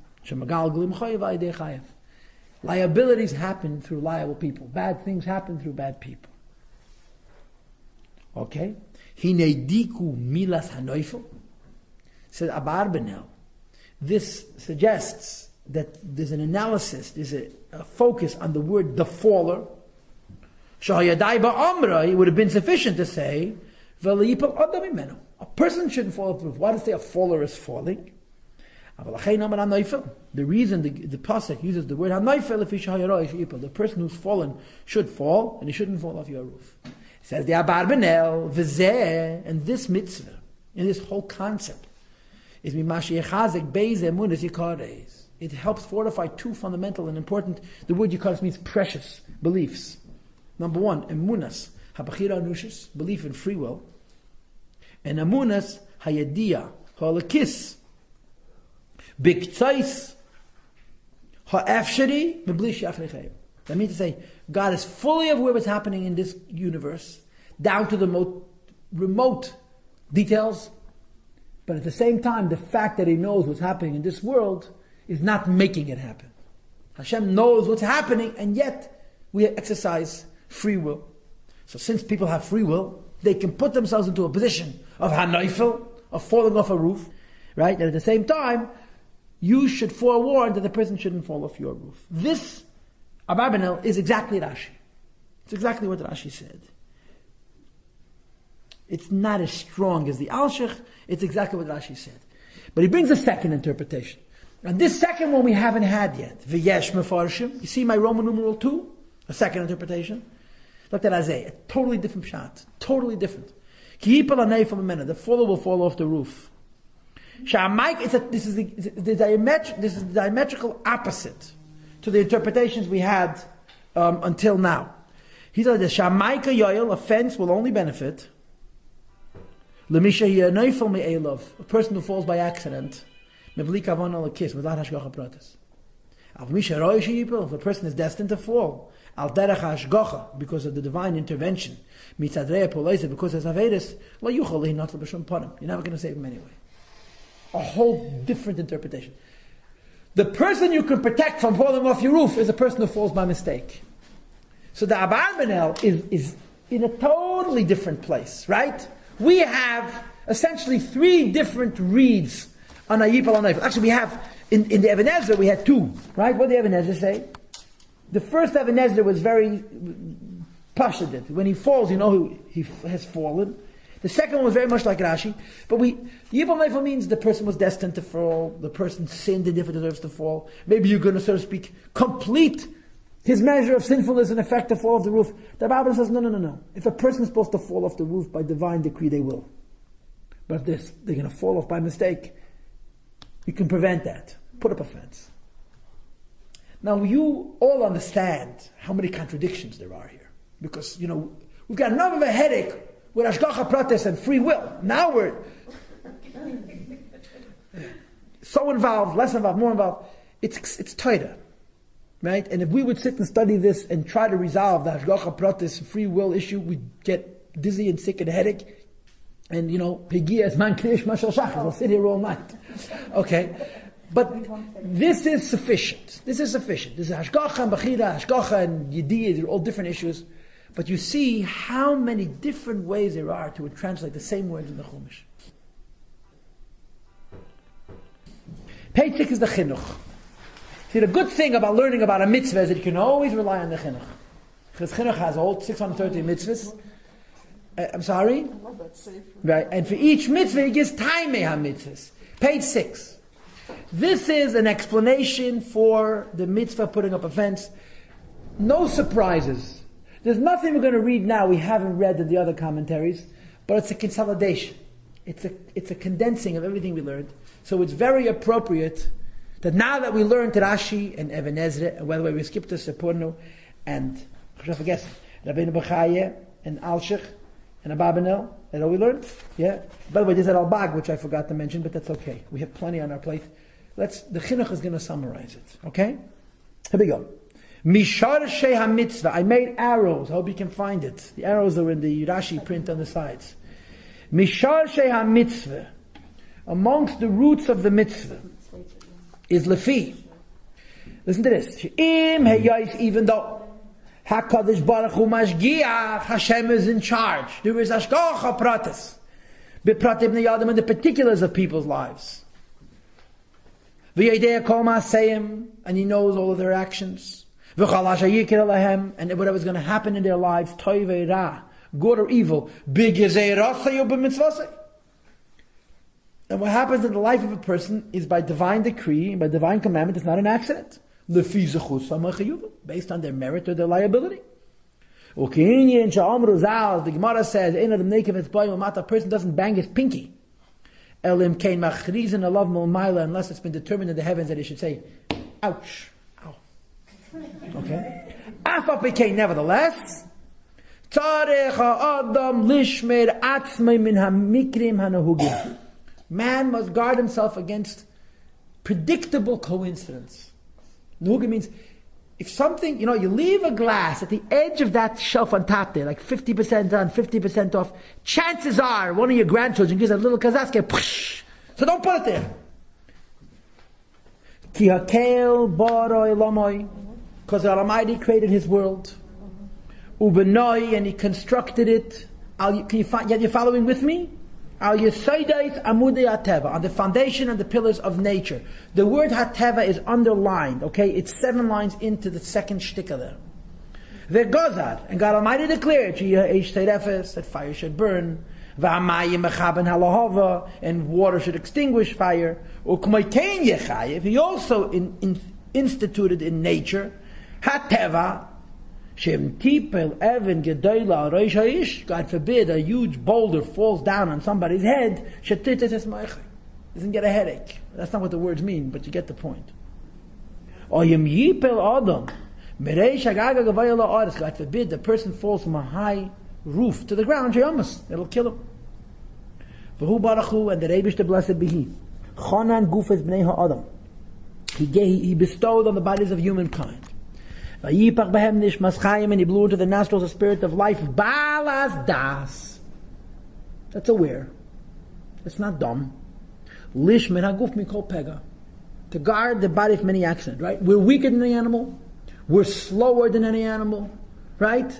Liabilities happen through liable people. Bad things happen through bad people. Okay? Hinediku milas hanofel. Said Abarbanel. This suggests that there's an analysis, there's a focus on the word the faller. It would have been sufficient to say, mimenu. A person shouldn't fall off the roof. Why does it say a faller is falling? The reason the Pasuk uses the word hanofel, the person who's fallen should fall, and he shouldn't fall off your roof. It says the Abarbanel, v'zeh, and this mitzvah, and this whole concept, is it helps fortify two fundamental and important, the word yikares means precious beliefs. Number one, emunas, habachira anushis, belief in free will. And emunas, hayadiya, halakis, biktzais, ha'efshari, mebli she'achrechayim. That means to say, God is fully aware of what's happening in this universe, down to the most remote details, but at the same time, the fact that He knows what's happening in this world is not making it happen. Hashem knows what's happening, and yet we exercise free will. So since people have free will, they can put themselves into a position of hanofel, of falling off a roof, right? And at the same time, you should forewarn that the person shouldn't fall off your roof. This, Abarbanel, is exactly Rashi. It's exactly what Rashi said. It's not as strong as the Shach. It's exactly what Rashi said. But he brings a second interpretation. And this second one we haven't had yet. V'yesh mefarshim. You see my Roman numeral 2? A second interpretation. Look at Isaiah. A totally different shot. Totally different. Ki-yipol hanofel mimenu. The faller will fall off the roof. This is the diametrical opposite to the interpretations we had until now. He said the shamaika yoyel, a fence will only benefit a person who falls by accident, without hashgacha pratis. If a person is destined to fall, because of the divine intervention, because of Averis, you're never going to save him anyway. A whole different interpretation. The person you can protect from falling off your roof is a person who falls by mistake. So the Abarbanel is in a totally different place, right? We have essentially 3 different reads on ki-yipol hanofel. Actually, we have, in the Even HaEzer, we had 2, right? What did the Even HaEzer say? The first Even HaEzer was very passionate. When he falls, you know he has fallen. The second one was very much like Rashi. But ki-yipol hanofel means the person was destined to fall, the person sinned and therefore deserves to fall. Maybe you're going to, so to speak, complete his measure of sinfulness and effect to fall off the roof. The Bible says, no. If a person is supposed to fall off the roof by divine decree, they will. But if they're going to fall off by mistake, you can prevent that. Put up a fence. Now, you all understand how many contradictions there are here. Because, we've got enough of a headache with hashgacha pratis and free will. Now we're so involved, less involved, more involved. It's tighter. Right? And if we would sit and study this and try to resolve the hashgacha pratis free will issue, we'd get dizzy and sick and headache. And, Pegia is man kriyish mashal Shach. I'll sit here all night. Okay? But this is sufficient. This is hashgacha and bachira, hashgacha and yediyah, they're all different issues. But you see how many different ways there are to translate the same words in the Chumash. Page 6 is the chinuch. See, the good thing about learning about a mitzvah is that you can always rely on the chinuch. Because chinuch has all 630 mitzvahs. I'm sorry? Right. And for each mitzvah, he gives taimei ha-mitzvahs. Page 6. This is an explanation for the mitzvah putting up a fence. No surprises. There's nothing we're going to read now we haven't read in the other commentaries, but it's a consolidation. It's a condensing of everything we learned. So it's very appropriate that now that we learned Rashi and Even HaEzer, and by the way, we skipped to Seporno and Rabbeinu Bachaye and Shach and Abarbanel, That all we learned? Yeah? By the way, there's that al-bag, which I forgot to mention, but that's okay. We have plenty on our plate. The chinuch is going to summarize it. Okay? Here we go. Mishar Shei mitzvah. I made arrows. I hope you can find it. The arrows are in the Rashi print on the sides. Mishar Shei mitzvah. Amongst the roots of the mitzvah is lefi. Listen to this. Even though HaKadosh Baruch Hu Mashgiach, Hashem is in charge. There is Ashgacha Pratis. Bepratim Neyadim in the particulars of people's lives. V'yedei kol ma'aseim, and He knows all of their actions. V'chalash hayikir lahem, and whatever's going to happen in their lives, toiv ra, good or evil, b'gezei rasei u'b'mitzvasei. And what happens in the life of a person is by divine decree, by divine commandment. It's not an accident. Based on their merit or their liability. The Gemara says, a person doesn't bang his pinky unless it's been determined in the heavens that he should say, ouch, ow. Okay? Nevertheless, man must guard himself against predictable coincidence. Nuga means, if something, you leave a glass at the edge of that shelf on top there, like 50% on, 50% off, chances are one of your grandchildren gives a little kazaske, so don't put it there. Because the Almighty created His world. Ubenoi, and He constructed it. You're following with me? On the foundation and the pillars of nature. The word hateva is underlined, okay? It's 7 lines into the second shtika there. Ve'gozad, and God Almighty declared, that fire should burn, and water should extinguish fire. He also instituted in nature, hateva, God forbid a huge boulder falls down on somebody's head, doesn't get a headache. That's not what the words mean, but you get the point. God forbid the person falls from a high roof to the ground, it'll kill him. And the Rebbeinu blessed be He. He bestowed on the bodies of humankind. And He blew into the nostrils a spirit of life. Balas das. That's aware. It's not dumb. Lishmin haguf mikol pega. To guard the body from any accident, right? We're weaker than any animal. We're slower than any animal, right?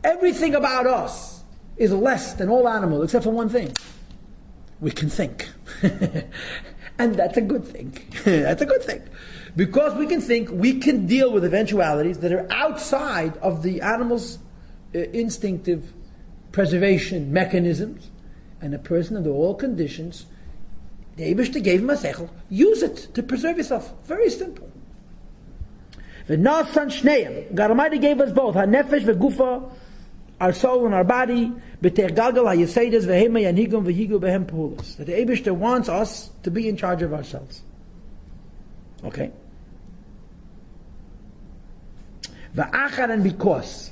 Everything about us is less than all animals, except for one thing. We can think. And that's a good thing. That's a good thing. Because we can think, we can deal with eventualities that are outside of the animal's instinctive preservation mechanisms. And a person under all conditions, the Eibishter gave him a seichel, use it to preserve yourself. Very simple. God Almighty gave us both, hanefesh vegufa, our soul and our body, that the Eibishter wants us to be in charge of ourselves. Okay? And because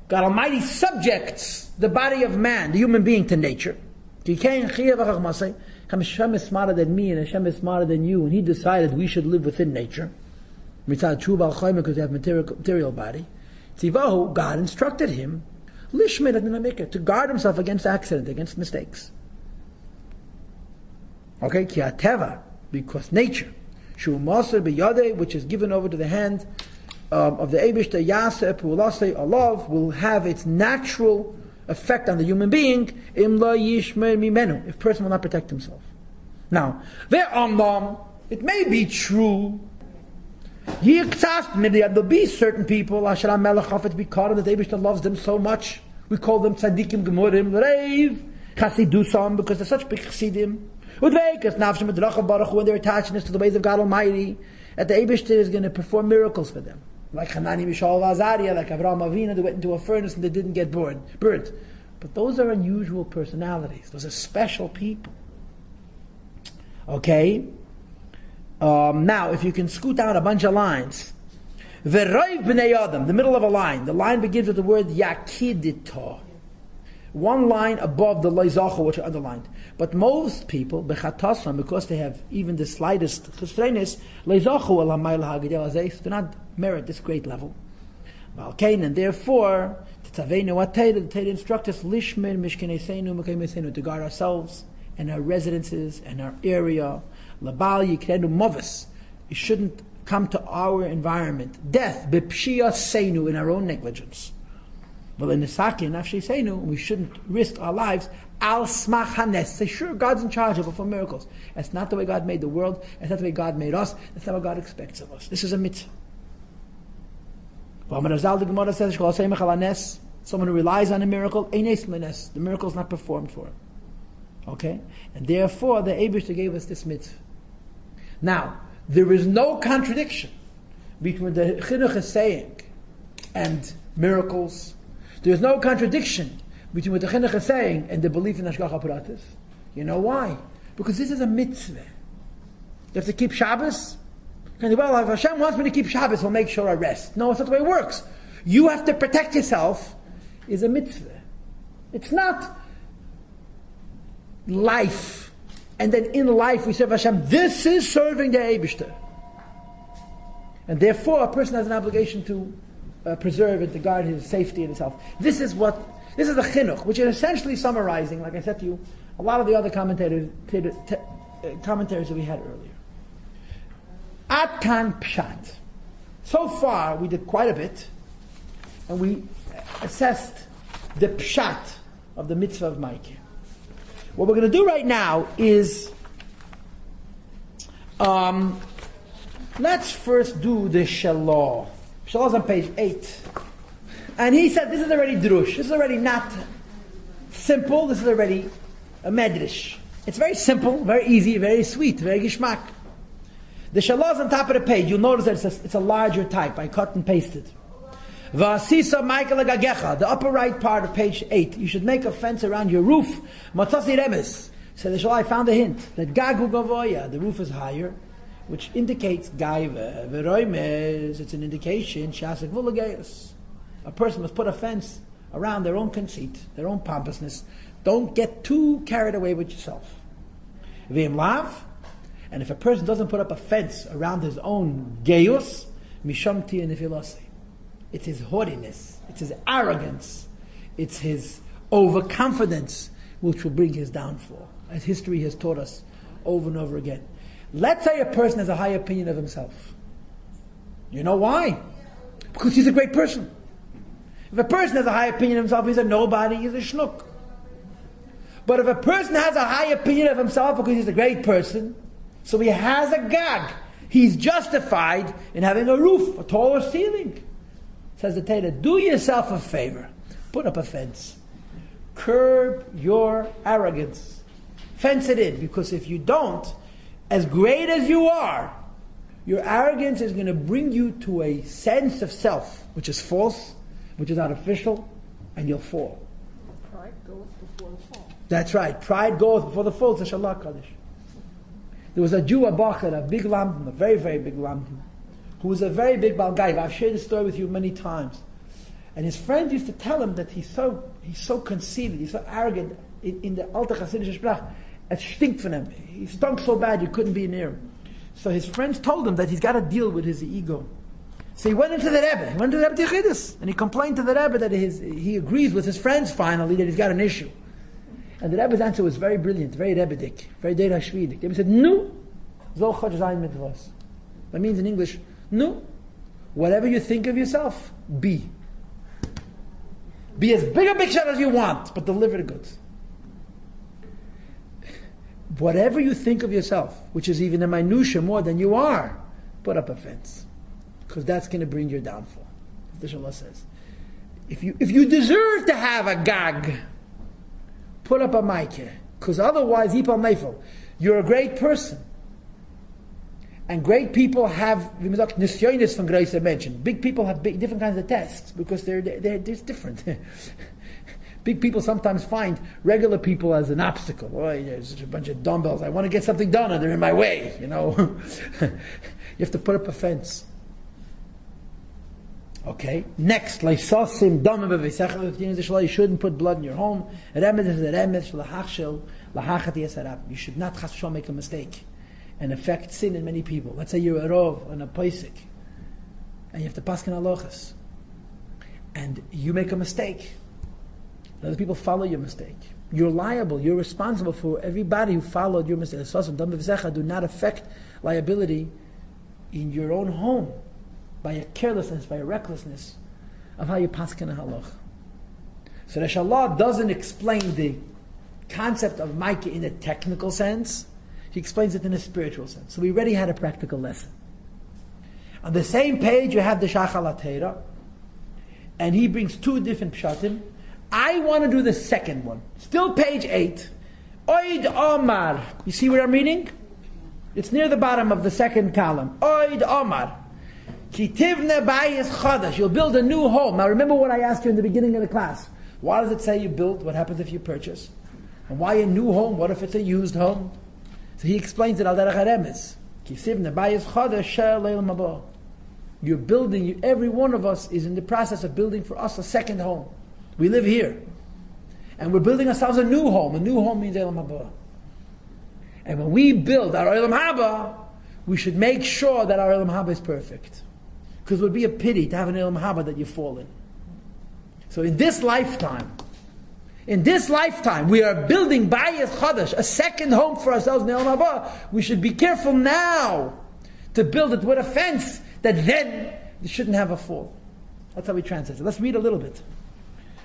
God Almighty subjects the body of man, the human being, to nature. Hashem is smarter than me and Hashem is smarter than you, and He decided we should live within nature. Because we have material body. God instructed him to guard himself against accident, against mistakes. Okay, because nature, which is given over to the hand of the Eibishter, Allah will have its natural effect on the human being if a person will not protect himself. Now, it may be true. Maybe there'll be certain people, Hashem Melech because the Eibishter loves them so much. We call them tzaddikim gemurim, reiv, chasidusam, because they're such big chassidim. Udveikas nafshem edrachav baruch hu, and their attachedness to the ways of God Almighty, that the Eibishter is going to perform miracles for them. Like Hanani, Mishael, Azariah, like Avraham Avinu, they went into a furnace and they didn't get burnt. But those are unusual personalities. Those are special people. Okay? Now, if you can scoot down a bunch of lines, V'roiv b'nei Adam, the middle of a line. The line begins with the word yakidito. One line above the legagecha, which are underlined. But most people, bechatasam, because they have even the slightest chesrenis, legagecha el hamayla hagidel azeh, do not merit this great level. And therefore, the Torah instructs us lishmer mishkeneseinu mekaymeseinu, to guard ourselves and our residences and our area. Labal yikrenu movis, it shouldn't come to our environment. Death bepshia seinu, in our own negligence. Well, in the sakin nafshi seinu, we shouldn't risk our lives. Al smach hanes, say sure, God's in charge of miracles. That's not the way God made the world. That's not the way God made us. That's not what God expects of us. This is a mitzvah. Arizal, the Gemara says, someone who relies on a miracle, the miracle is not performed for him. Okay? And therefore, the Eibishter gave us this mitzvah. Now, there is no contradiction between the chinuch saying and miracles. There is no contradiction between what the chinuch is saying and the belief in Hashgacha Pratis. You know why? Because this is a mitzvah. You have to keep Shabbos. And well, if Hashem wants me to keep Shabbos, he'll make sure I rest. No, it's not the way it works. You have to protect yourself, is a mitzvah. It's not life. And then in life we serve Hashem. This is serving the Eibishter. And therefore a person has an obligation to preserve and to guard his safety and his health. This is the chinuch, which is essentially summarizing, like I said to you, a lot of the other commentaries that we had earlier. Atkan Pshat. So far, we did quite a bit, and we assessed the Pshat of the mitzvah of Maikeh. What we're going to do right now is, let's first do the Shalah. Shalah is on page 8. And he said, this is already drush. This is already not simple. This is already a medrash. It's very simple, very easy, very sweet, very gishmak. The Shalah is on top of the page. You'll notice that it's a larger type. I cut and pasted. V'asisa Michael legagecha, the upper right part of page 8. You should make a fence around your roof. Matzasi remes. So the Shalah, I found a hint that gagu gavoya, the roof is higher, which indicates gaiva. V'roimes, it's an indication shasik v'legagecha. A person must put a fence around their own conceit, their own pompousness. Don't get too carried away with yourself. V'im lav. And if a person doesn't put up a fence around his own geus, mishamti and nefilasi, it's his haughtiness, it's his arrogance, it's his overconfidence which will bring his downfall, as history has taught us over and over again. Let's say a person has a high opinion of himself. You know why? Because he's a great person. If a person has a high opinion of himself, he's a nobody, he's a schnook. But if a person has a high opinion of himself because he's a great person, so he has a gag, he's justified in having a roof, a taller ceiling. Says the Torah, do yourself a favor. Put up a fence. Curb your arrogance. Fence it in, because if you don't, as great as you are, your arrogance is going to bring you to a sense of self, which is false, which is artificial, and you'll fall. Pride goeth before the fall. That's right. Pride goeth before the fall. It's a Shalach Kaddish. There was a Jew, a Bachaye, a big lamb, a very, very big lamb, who was a very big Balgai. I've shared this story with you many times. And his friend used to tell him that he's so conceited, he's so arrogant in the Alte Chasidische Sprach. It stinkt from him. He stunk so bad you couldn't be near him. So his friends told him that he's got to deal with his ego. So he went into the Rebbe. He went to the Rebbe Tichidus, and he complained to the Rebbe that he agrees with his friends finally that he's got an issue. And the Rebbe's answer was very brilliant, very Rebbidik, very Deir Hashvidik. The Rebbe said, "Nu, zol chod zayin mitvos." That means in English, "Nu, whatever you think of yourself, be. Be as big a big shot as you want, but deliver the goods. Whatever you think of yourself, which is even a minutia more than you are, put up a fence, because that's going to bring your downfall." The Shallah says, if you deserve to have a gag, put up a maikeh, because otherwise, yipol neifel. You're a great person, and great people have nisyonis from Grace mentioned. Big people have different kinds of tests because they're different. Big people sometimes find regular people as an obstacle. Oh, there's a bunch of dumbbells. I want to get something done, and they're in my way. You have to put up a fence. Okay. Next, velo-tasim damim beveytecha. You shouldn't put blood in your home. You should not make a mistake and affect sin in many people. Let's say you're a rov and a paisik, and you have to paskin halachas, and you make a mistake. Other people follow your mistake. You're liable. You're responsible for everybody who followed your mistake. Do not affect liability in your own home by a carelessness, by a recklessness of how you paskin halach. So the Shallah doesn't explain the concept of Maika in a technical sense. He explains it in a spiritual sense. So we already had a practical lesson. On the same page, you have the Shach al Torah, and he brings two different pshatim. I want to do the second one. Still page 8. Oid Omar. You see where I'm reading? It's near the bottom of the second column. Oid Omar. Ki tivneh bayis chadash. You'll build a new home. Now remember what I asked you in the beginning of the class. Why does it say you build? What happens if you purchase? And why a new home? What if it's a used home? So he explains it al derech haremes. Ki tivneh bayis chadash shel leilam haba. You're building, every one of us is in the process of building for us a second home. We live here. And we're building ourselves a new home. A new home means Eilam Haba. And when we build our Eilam Haba, we should make sure that our Eilam Haba is perfect. Because it would be a pity to have an Eilam Haba that you fall in. So in this lifetime, we are building bayis chadash, a second home for ourselves in Eilam Haba. We should be careful now to build it with a fence that then you shouldn't have a fall. That's how we translate it. Let's read a little bit.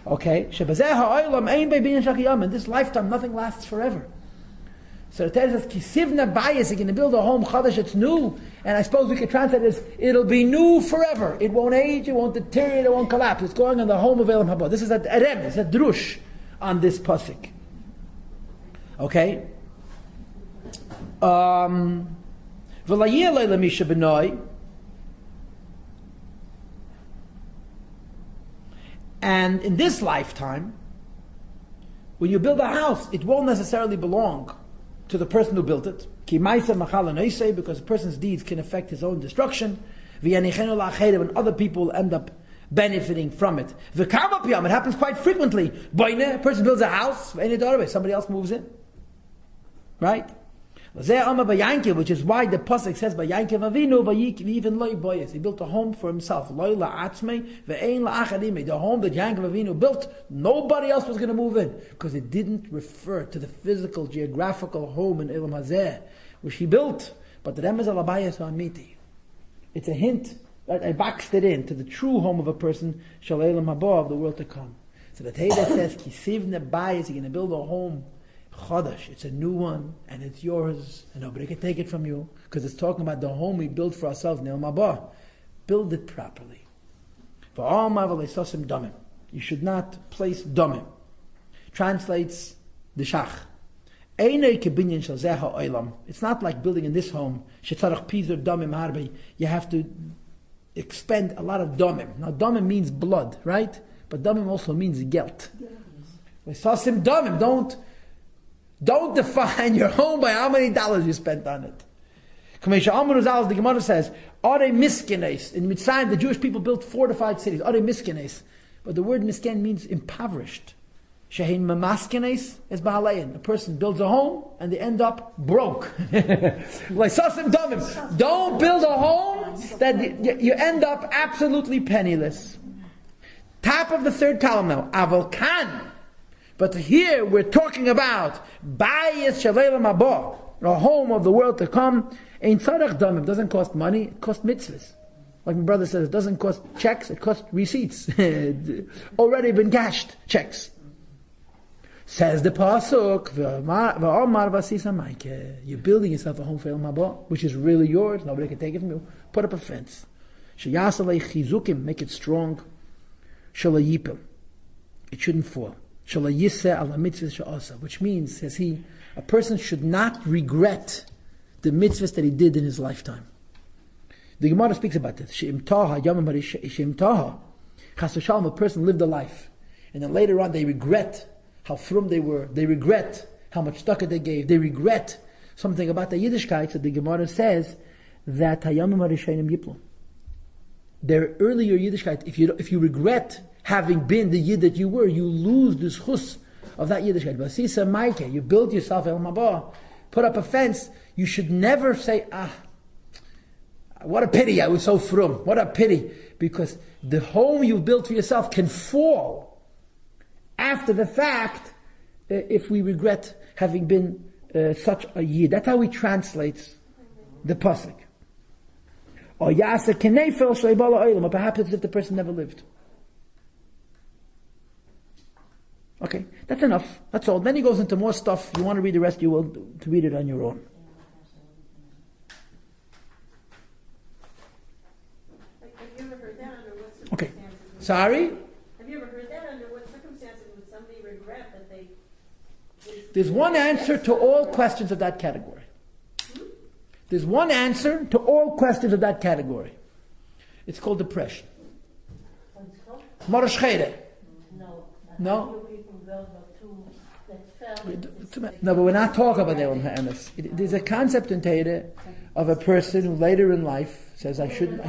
Okay, in this lifetime, nothing lasts forever. So the Torah says, "Kisivna bayis." You're going to build a home chadash. It's new, and I suppose we could translate it as it'll be new forever. It won't age, it won't deteriorate, it won't collapse. It's going on the home of Eilam Haba. This is a remez, a drush on this pasuk. Okay. And in this lifetime, when you build a house, it won't necessarily belong to the person who built it. Because a person's deeds can affect his own destruction. When other people end up benefiting from it. It happens quite frequently. A person builds a house, somebody else moves in. Right? Which is why the pasuk says, he built a home for himself. The home that Yankov Avinu built, nobody else was going to move in, because it didn't refer to the physical, geographical home in Eilam Hazeh, which he built. But the remez al bayis amiti. It's a hint, right? I boxed it in to the true home of a person, shel Eilam haba, of the world to come. So the Torah says, Kisivne bayis, you're going to build a home chadash, it's a new one, and it's yours, and nobody can take it from you, because it's talking about the home we build for ourselves. Build it properly. You should not place damim. Translates the Shach. It's not like building in this home. You have to expend a lot of damim. Now damim means blood, right? But damim also means gelt. Don't define your home by how many dollars you spent on it. Arizal, the Gemara says, are they miskenes? In Mitzrayim, the Jewish people built fortified cities. Are they miskenes? But the word misken means impoverished. Shehin mamaskenes is bahalayin. A person builds a home and they end up broke. Don't build a home that you end up absolutely penniless. Top of the third column now. Avalkan. But here we're talking about bayis shel Eilam haba, a home of the world to come. Ein tzarech damim. It doesn't cost money, it costs mitzvahs. Like my brother says, it doesn't cost checks, it costs receipts. Already been cashed checks. Says the Pasuk, you're building yourself a home for Eilam haba, which is really yours, nobody can take it from you. Put up a fence. Make it strong. Ki-yipol. It shouldn't fall. Which means, says he, a person should not regret the mitzvahs that he did in his lifetime. The Gemara speaks about this. A person lived a life, and then later on they regret how frum they were, they regret how much tzedakah they gave, they regret something about the Yiddishkeit. So the Gemara says that their earlier Yiddishkeit, if you regret having been the Yid that you were, you lose the Sichos of that Yiddishkeit. Vasisa Maike, you build yourself El Mabah, put up a fence. You should never say, what a pity, I was so frum. What a pity. Because the home you built for yourself can fall after the fact if we regret having been such a Yid. That's how he translates the Pasuk. Or Yasa Kenefel Shleibala Oilam, or perhaps it's as if the person never lived. Okay, that's enough. That's all. Then he goes into more stuff. You want to read the rest, you will to read it on your own. Have you ever heard that under what circumstances? Okay. Sorry? Have you ever heard that under what circumstances would somebody regret that they... There's one answer to all questions of that category. There's one answer to all questions of that category. It's called depression. Moroshchere. No? No, but we're not talking about Elam Ha'emes. There's a concept in Torah of a person who later in life says, I should.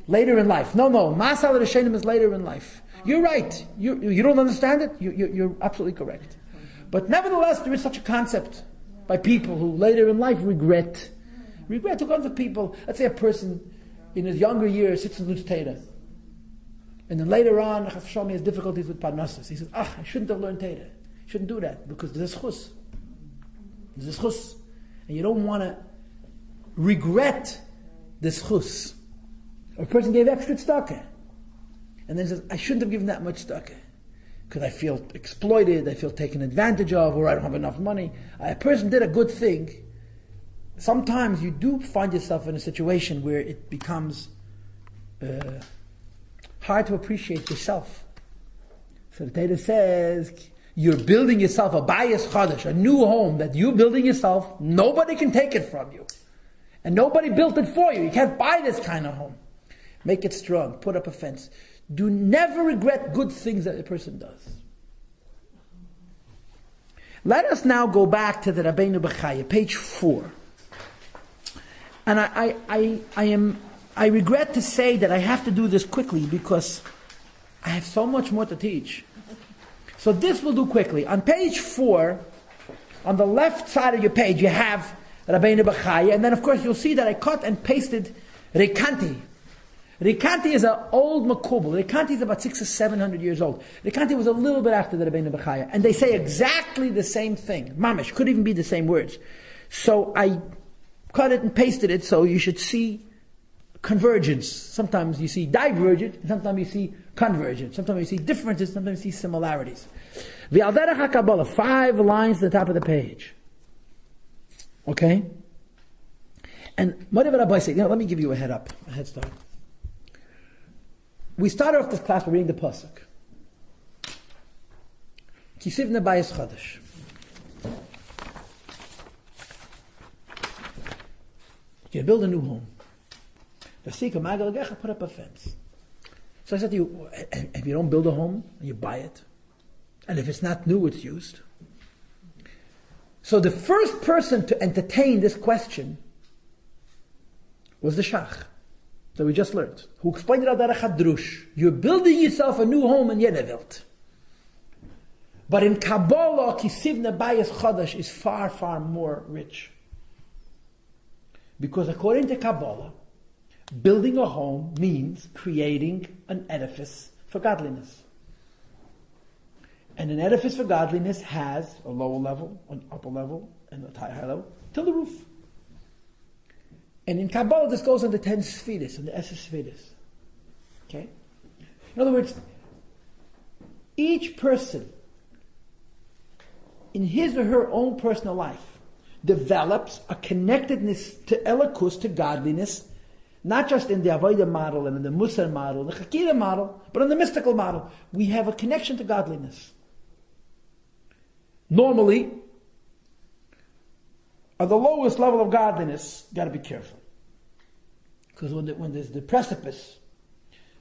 Later in life. No. Masal Rishenim is later in life. You're right. You don't understand it? You're absolutely correct. But nevertheless, there is such a concept by people who later in life regret. Regret to comes to people. Let's say a person in his younger years sits and learns Torah. And then later on, Hashem has difficulties with Parnassus. He says, I shouldn't have learned Torah. Shouldn't do that because there's a Sichos. There's a Sichos. And you don't want to regret the Sichos. A person gave extra tzedakah. And then says, I shouldn't have given that much tzedakah. Because I feel exploited, I feel taken advantage of, or I don't have enough money. A person did a good thing. Sometimes you do find yourself in a situation where it becomes hard to appreciate yourself. So the Torah says, you're building yourself a bayit chadash, a new home that you're building yourself. Nobody can take it from you. And nobody built it for you. You can't buy this kind of home. Make it strong. Put up a fence. Do never regret good things that a person does. Let us now go back to the Rabbeinu Bachaye, page 4. And I regret to say that I have to do this quickly because I have so much more to teach. So this we'll do quickly. On page 4, on the left side of your page, you have Rabbeinu Bachaye, and then of course you'll see that I cut and pasted Rikanti. Rikanti is an old makubal. Rikanti is about 600 or 700 years old. Rikanti was a little bit after the Rabbeinu Bachaye, and they say exactly the same thing. Mamish, could even be the same words. So I cut it and pasted it so you should see convergence. Sometimes you see divergence, sometimes you see convergence. Sometimes you see differences, sometimes you see similarities. V'al-derech HaKabbalah, 5 lines at the top of the page. Okay? And whatever Rabbi said, let me give you a head start. We started off this class by reading the Pasuk. Tivneh bayis chadash. You build a new home. Legagecha, put up a fence. So I said to you, if you don't build a home, you buy it. And if it's not new, it's used. So the first person to entertain this question was the Shach that we just learned, who explained it al derech hadrush. You're building yourself a new home in Yenevelt. But in Kabbalah, tivneh bayis chadash is far, far more rich. Because according to Kabbalah, building a home means creating an edifice for godliness. And an edifice for godliness has a lower level, an upper level, and a higher level, till the roof. And in Kabbalah, this goes on the 10 Sfiris, and the Esser Sfiris. Okay? In other words, each person, in his or her own personal life, develops a connectedness to Elokus, to godliness, not just in the Avodah model and in the Musar model, the Chakira model, but in the mystical model. We have a connection to godliness. Normally, at the lowest level of godliness, you got to be careful. Because when there's the precipice,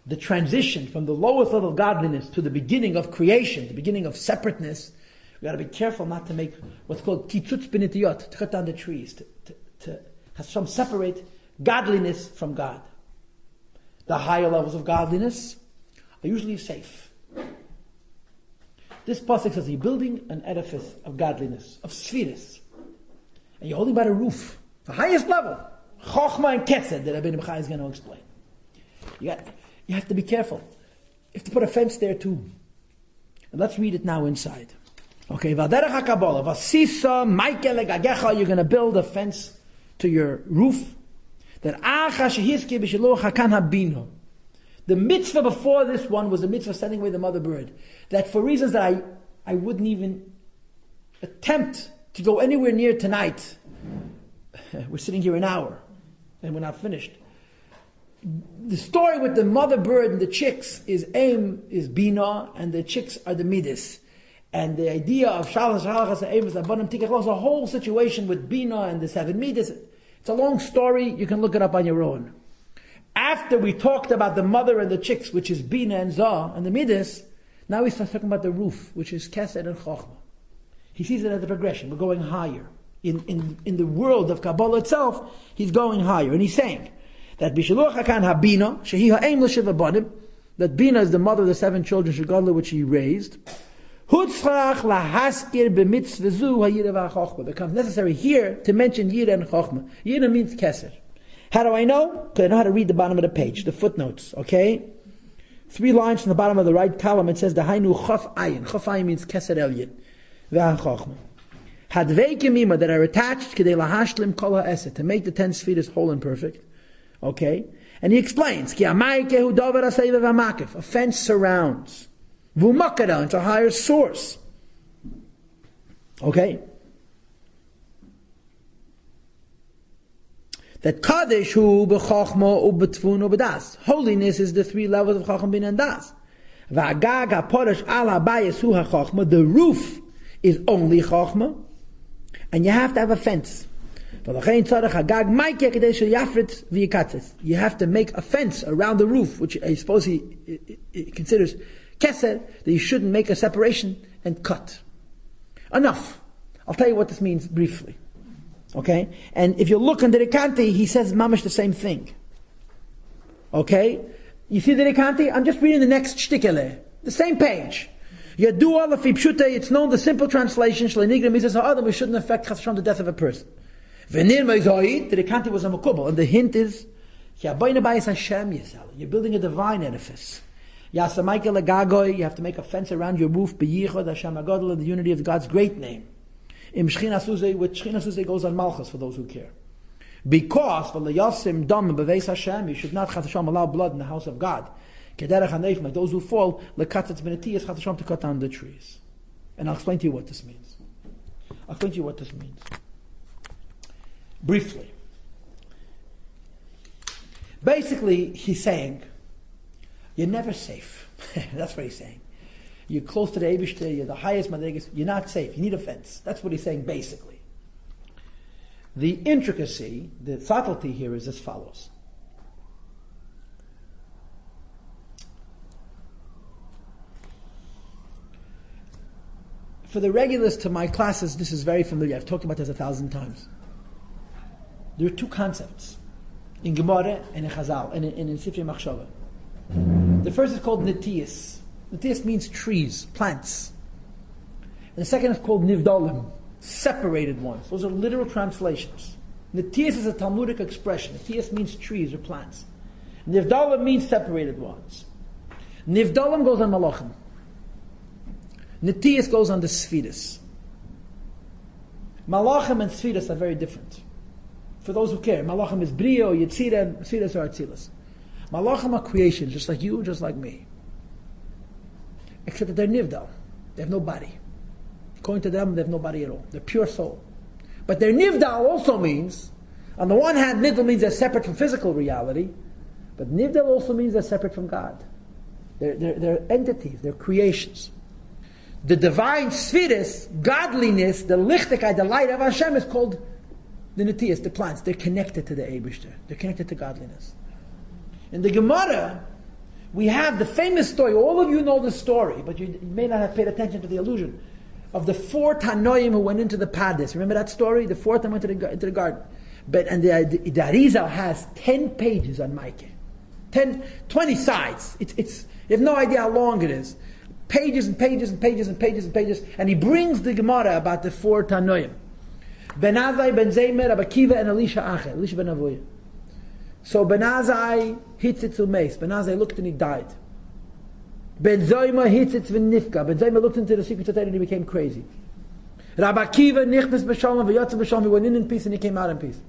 the transition from the lowest level of godliness to the beginning of creation, the beginning of separateness, we got to be careful not to make what's called kitzutz b'nitiyot, to cut down the trees, to have some separate godliness from God. the higher levels of godliness, are usually safe. This pasuk says you're building an edifice of godliness, of sfiris, and you're holding by the roof, the highest level, chokhmah and kesed, that Rabbeinu Bachaye is going to explain. You have to be careful. You have to put a fence there too. And let's read it now inside. Okay, legagecha, you're going to build a fence to your roof. That the mitzvah before this one was the mitzvah sending away the mother bird. That for reasons that I wouldn't even attempt to go anywhere near tonight. We're sitting here an hour and we're not finished. The story with the mother bird and the chicks is bina, and the chicks are the midas. And the idea of there's a whole situation with bina and the 7 midas. It's a long story. You can look it up on your own. After we talked about the mother and the chicks, which is bina and zah, and the midas, now we start talking about the roof, which is kesed and chokhmah. He sees it as a progression. We're going higher. In the world of Kabbalah itself, he's going higher. And he's saying that that bina is the mother of the 7 children, which he raised. Becomes necessary here to mention Yira and Chokhmah. Yira means Keser. How do I know? Because I know how to read the bottom of the page, the footnotes, okay? 3 lines from the bottom of the right column, it says, Dahainu Chof Ayin. Chof Ayin means Keser Elyon. Ve'an Chokhmah. Hadvei Kemima, that are attached, Kedei Lahashlim Kol HaEsed, to make the 10 spheres whole and perfect. Okay? And he explains, Ki Amaikehu Dover HaSeiva V'Makif. A fence surrounds. Vumakara, it's a higher source. Okay? That Kaddish hu b'chokhma u'b'tfun u'b'das. Holiness is the 3 levels of Chokhmah, Bin, and Das. V'agag ha'poresh al ha'bayis hu ha'chokhmah. The roof is only Chokhmah. And you have to have a fence. You have to make a fence around the roof, which I suppose he considers Keser, that you shouldn't make a separation and cut. Enough. I'll tell you what this means briefly. Okay? And if you look in the Rikanti, he says mamish the same thing. Okay? You see the Rikanti? I'm just reading the next shtikele. The same page. Yadua lafi pshute, it's known the simple translation, shlenigra means we shouldn't affect the death of a person. Venir me'zoid, the Rikanti was a makubal, and the hint is, you're building a divine edifice. Legagecha, you have to make a fence around your roof, beveytecha, the unity of God's great name. With Shchina goes on Malchus for those who care. Because velo-tasim damim beveytecha, you should not allow blood in the house of God. Like those who fall, to cut down the trees. And I'll explain to you what this means. Briefly. Basically, he's saying, you're never safe. That's what he's saying. You're close to the Eibishter, you're the highest madrigas, you're not safe. You need a fence. That's what he's saying basically. The intricacy, the subtlety here is as follows. For the regulars to my classes, this is very familiar. I've talked about this 1,000 times. There are 2 concepts in Gemara and in Chazal and in Sifrei Machshava. The first is called nitiyas. Nitiyas means trees, plants. And the second is called nivdalim, separated ones. Those are literal translations. Nitiyas is a Talmudic expression. Nitiyas means trees or plants. Nivdalim means separated ones. Nivdalim goes on malachim. Nitiyas goes on the spheres. Malachim and spheres are very different. For those who care, malachim is brio, yitzira, and spheres are atzilas. Malachim are creations, just like you, just like me. Except that they're nivdal. They have no body. According to them, they have no body at all. They're pure soul. But their nivdal also means, on the one hand, nivdal means they're separate from physical reality, but nivdal also means they're separate from God. They're entities, they're creations. The divine spheres, godliness, the legagecha, the light of Hashem is called the nitiyas, the plants. They're connected to the Eibishter. They're connected to godliness. In the Gemara, we have the famous story. All of you know the story, but you may not have paid attention to the allusion of the 4 Tanoim who went into the Padis. Remember that story? The 4 of them went into the garden. And the Arizal has 10 pages on Micah. 10, 20 sides. You have no idea how long it is. Pages and pages and pages and pages and pages. And he brings the Gemara about the 4 Tanoim. Ben Azai, Ben Zemer, Rabbi Akiva, and Elisha Acher, Elisha ben Avuya. So Ben Azai hits it to mace. Ben Azai looked and he died. Ben Zoyma hits it to Nifka. Ben Zoyma looked into the secrets of Torah and he became crazy. Rabbi Akiva, Nichnas b'Shalom, v'Yatzav b'Shalom, he went in peace and he came out in peace.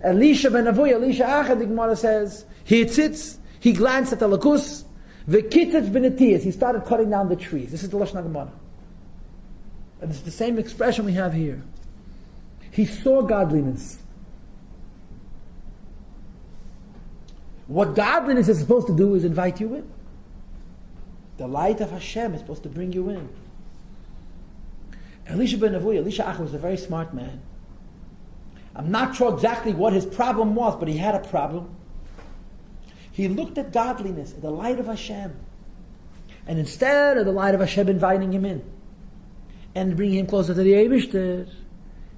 Elisha ben Avuya, Elisha Acher, the Gemara says, he hits, he glanced at the lakus, v'kitzatz b'netiyas, he started cutting down the trees. This is the Lashon HaGemara. And it's the same expression we have here. He saw godliness. What godliness is supposed to do is invite you in. The light of Hashem is supposed to bring you in. Elisha ben Avuya, Elisha Acher was a very smart man. I'm not sure exactly what his problem was, but he had a problem. He looked at godliness, at the light of Hashem. And instead of the light of Hashem inviting him in and bringing him closer to the Eibishter,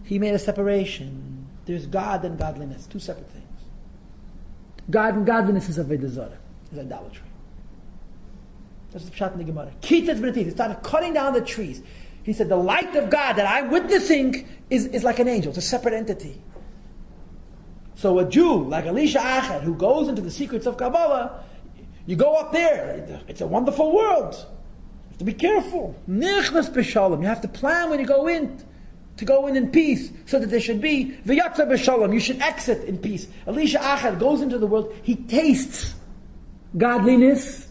he made a separation. There's God and godliness, 2 separate things. God and godliness is avodah zarah, is idolatry. That's the pshat in the Gemara. Kitzatz b'netiyas, he started cutting down the trees. He said, the light of God that I'm witnessing is like an angel. It's a separate entity. So a Jew, like Elisha Acher, who goes into the secrets of Kabbalah, you go up there. It's a wonderful world. You have to be careful. Nichnas b'Shalom. You have to plan when you go in, to go in peace, so that there should be v'Yatzav b'Shalom. You should exit in peace. Elisha Acher goes into the world. He tastes godliness.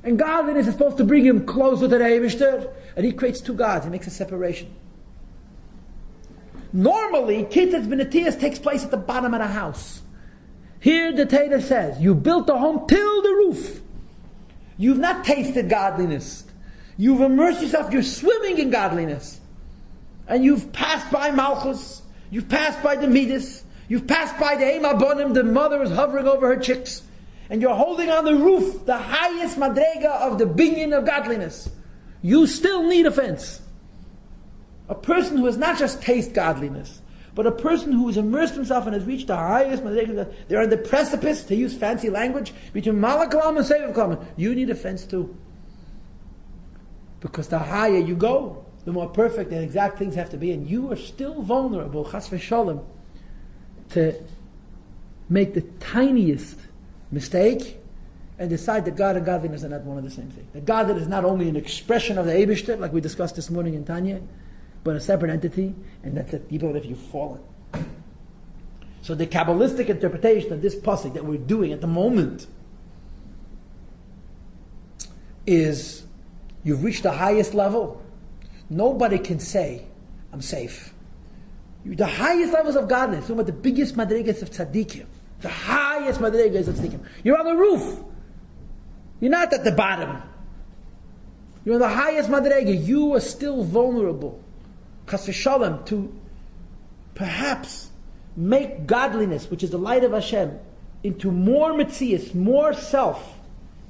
And godliness is supposed to bring him closer to the Eibishter. And he creates 2 gods. He makes a separation. Normally, kitzatz b'netiyas takes place at the bottom of the house. Here the Torah says, you built a home till the roof. You've not tasted godliness. You've immersed yourself. You're swimming in godliness. And you've passed by Malchus. You've passed by the Midas. You've passed by the Ema Bonim. The mother is hovering over her chicks. And you're holding on the roof, the highest madrega of the binyan of godliness. You still need a fence. A person who has not just tasted godliness, but a person who has immersed himself and has reached the highest madrega, they're on the precipice, to use fancy language, between malakalam and seviv kalam. You need a fence too. Because the higher you go, the more perfect and exact things have to be, and you are still vulnerable, chas v'shalom, to make the tiniest mistake and decide that God and godliness are not one and the same thing. That God is not only an expression of the Eibishter, like we discussed this morning in Tanya, but a separate entity, and that's it, even if you've fallen. So the Kabbalistic interpretation of this pasuk that we're doing at the moment is, you've reached the highest level. Nobody can say, I'm safe. The highest levels of godliness, talking about the biggest madrigas of tzaddikim, the highest madrigas of tzaddikim. You're on the roof. You're not at the bottom. You're on the highest madriga. You are still vulnerable, chas v'shalom, to perhaps make godliness, which is the light of Hashem, into more metzias, more self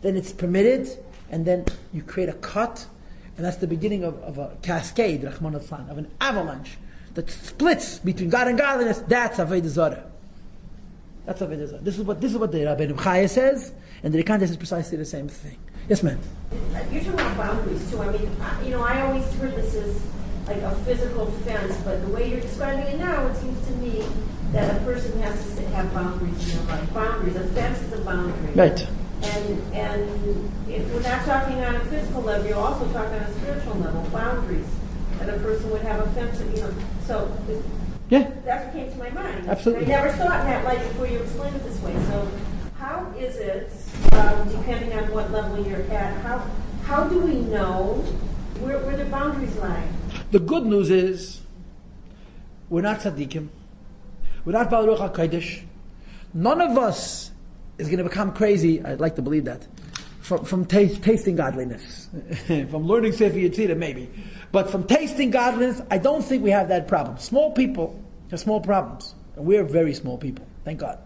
than it's permitted, and then you create a cut, and that's the beginning of a cascade, Rahman al-San, of an avalanche that splits between God and godliness. That's avodah zarah. That's avodah zarah. This is what the Rabbeinu Bachaye says, and the Rikanti says precisely the same thing. Yes, ma'am. You're talking about boundaries too. I mean, I always heard this as like a physical fence, but the way you're describing it now, it seems to me that a person has to have boundaries in their life. Boundaries. A fence is a boundary. Right. And if we're not talking on a physical level, you're also talking on a spiritual level. Boundaries. That a person would have a fence, So yeah, that's what came to my mind. Absolutely. I never thought in that light before you explained it this way. So how is it, depending on what level you're at, how do we know where the boundaries lie? The good news is, we're not tzaddikim. We're not Baruch HaKodesh. None of us is going to become crazy, I'd like to believe that, from tasting godliness. From learning Sefer Yetzirah, maybe. But from tasting godliness, I don't think we have that problem. Small people have small problems. And we're very small people, thank God.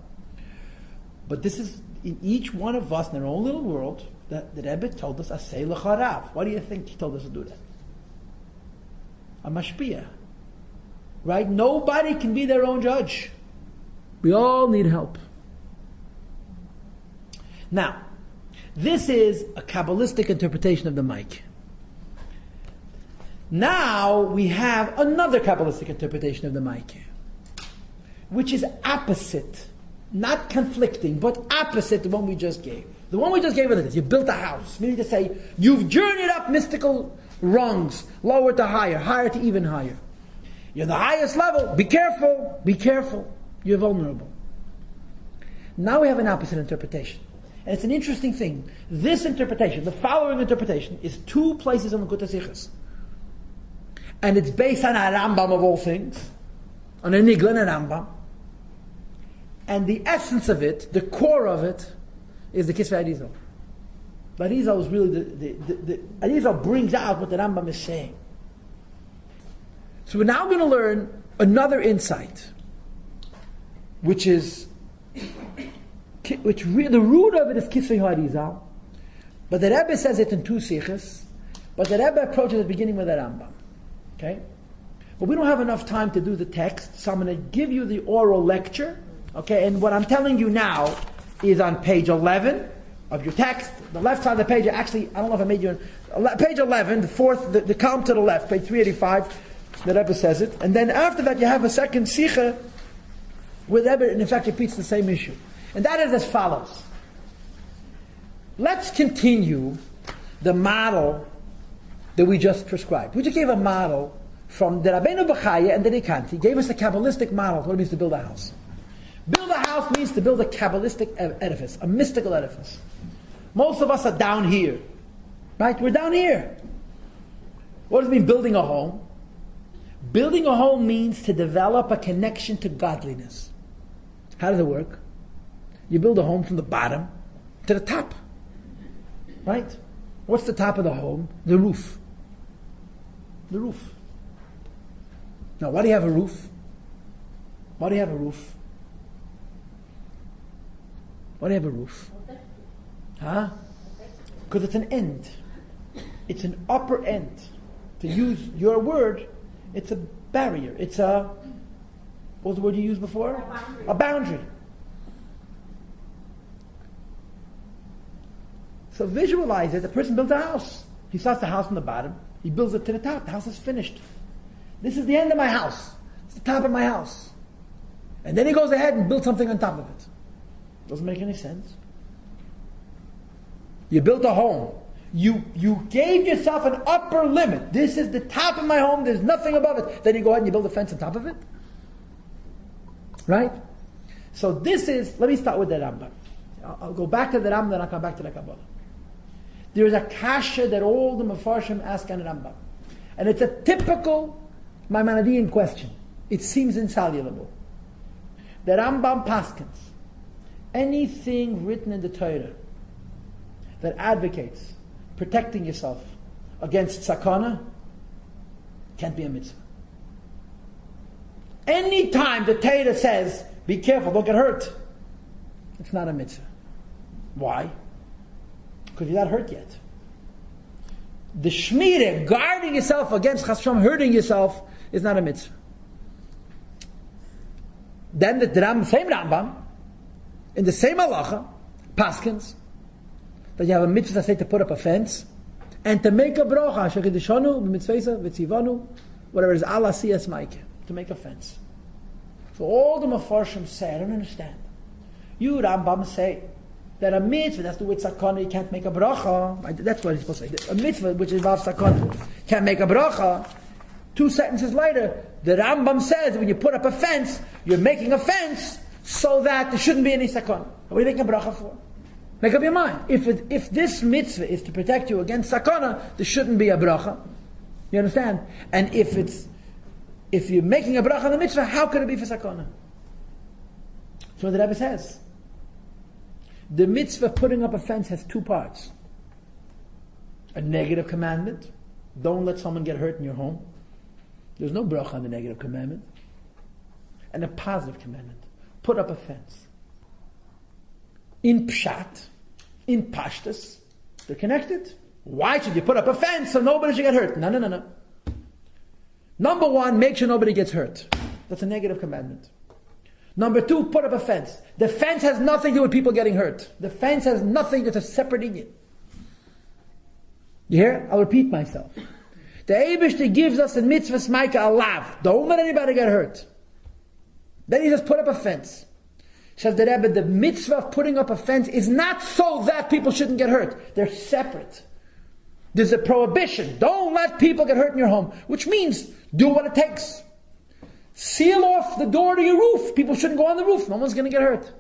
But this is, in each one of us, in our own little world, that the Rebbe told us, Asay l'charav. Why do you think he told us to do that? A mashpia. Right? Nobody can be their own judge. We all need help. Now, this is a Kabbalistic interpretation of the mic. Now we have another Kabbalistic interpretation of the mic, which is opposite, not conflicting, but opposite the one we just gave. The one we just gave is this: you built a house, meaning to say you've journeyed up mystical rungs, lower to higher, higher to even higher. You're the highest level. Be careful, be careful. You're vulnerable. Now we have an opposite interpretation. And it's an interesting thing. This interpretation, the following interpretation, is 2 places in the Likutei Sichos. And it's based on a Rambam of all things, on a Nigla and a Rambam. And the essence of it, the core of it, is the Kisvei Arizal. Arizal is really the Arizal brings out what the Rambam is saying. So we're now going to learn another insight, which is the root of it is Kisvei Arizal, but the Rebbe says it in 2 Sichos, but the Rebbe approaches it beginning with the Rambam. Okay? But we don't have enough time to do the text, so I'm going to give you the oral lecture. Okay, and what I'm telling you now is on page 11 of your text. The left side of the page, actually, I don't know if I made you page 11, the fourth, the column to the left, page 385, the Rebbe says it. And then after that, you have a second Sicha where the Rebbe, in fact, repeats the same issue. And that is as follows. Let's continue the model that we just prescribed. We just gave a model from the Rabbeinu Bachaye and the Rikanti, gave us a Kabbalistic model of what it means to build a house. Build a house means to build a Kabbalistic edifice, a mystical edifice. Most of us are down here. Right? We're down here. What does it mean, building a home? Building a home means to develop a connection to godliness. How does it work? You build a home from the bottom to the top. Right? What's the top of the home? The roof. The roof. Now, why do you have a roof? Why do you have a roof? Why do you have a roof? Huh? Because it's an end. It's an upper end. To use your word, it's a barrier. It's a, what was the word you used before? A boundary. So visualize it. The person builds a house. He starts the house from the bottom. He builds it to the top. The house is finished. This is the end of my house. It's the top of my house. And then he goes ahead and builds something on top of it. Doesn't make any sense. You built a home. You gave yourself an upper limit. This is the top of my home. There's nothing above it. Then you go ahead and you build a fence on top of it. Right? So this is, let me start with the Rambam. I'll go back to the Rambam, then I'll come back to the Kabbalah. There is a kasha that all the Mefarshim ask on the Rambam. And it's a typical Maimonidean question. It seems insoluble. The Rambam paskins. Anything written in the Torah that advocates protecting yourself against sakana can't be a mitzvah. Any time the Torah says, be careful, don't get hurt, it's not a mitzvah. Why? Because you're not hurt yet. The shmirah, guarding yourself against chas v'shalom, hurting yourself, is not a mitzvah. Then the same Rambam, in the same halacha, paskins, that you have a mitzvah, say, to put up a fence, and to make a brocha, shekidishanu, b'mitzvesa, v'tzivanu, whatever it is, ala siyas maike, to make a fence. So all the Mefarshim say, I don't understand. You, Rambam, say that a mitzvah that's to do with sakana, you can't make a bracha. That's what he's supposed to say. A mitzvah which involves sakana can't make a bracha. 2 sentences later, the Rambam says that when you put up a fence, you're making a fence so that there shouldn't be any sakana. What are you making a bracha for? Make up your mind. If this mitzvah is to protect you against sakana, there shouldn't be a bracha. You understand? And if you're making a bracha on the mitzvah, how could it be for sakana? So the Rebbe says, the mitzvah putting up a fence has 2 parts. A negative commandment. Don't let someone get hurt in your home. There's no bracha on the negative commandment. And a positive commandment. Put up a fence. In pshat, in pashtus, they're connected. Why should you put up a fence so nobody should get hurt? No. Number 1, make sure nobody gets hurt. That's a negative commandment. Number two, put up a fence. The fence has nothing to do with people getting hurt. The fence has nothing, it's a separate inyan. You hear? I'll repeat myself. The Eibishter gives us a mitzvah smaika alav. Don't let anybody get hurt. Then he says, put up a fence. Says the Rebbe, the mitzvah of putting up a fence is not so that people shouldn't get hurt. They're separate. There's a prohibition. Don't let people get hurt in your home. Which means, do what it takes. Seal off the door to your roof. People shouldn't go on the roof. No one's going to get hurt.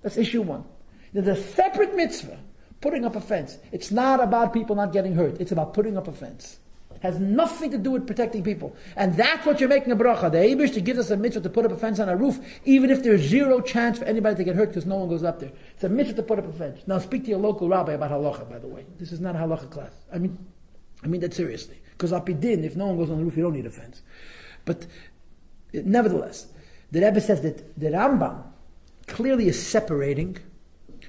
That's issue one. There's a separate mitzvah, putting up a fence. It's not about people not getting hurt. It's about putting up a fence. It has nothing to do with protecting people. And that's what you're making a bracha. The Eibishter gives us a mitzvah to put up a fence on our roof, even if there's zero chance for anybody to get hurt because no one goes up there. It's a mitzvah to put up a fence. Now speak to your local rabbi about halacha, by the way. This is not a halacha class. I mean that seriously. Because apidin, if no one goes on the roof, you don't need a fence. But nevertheless, the Rebbe says that the Rambam clearly is separating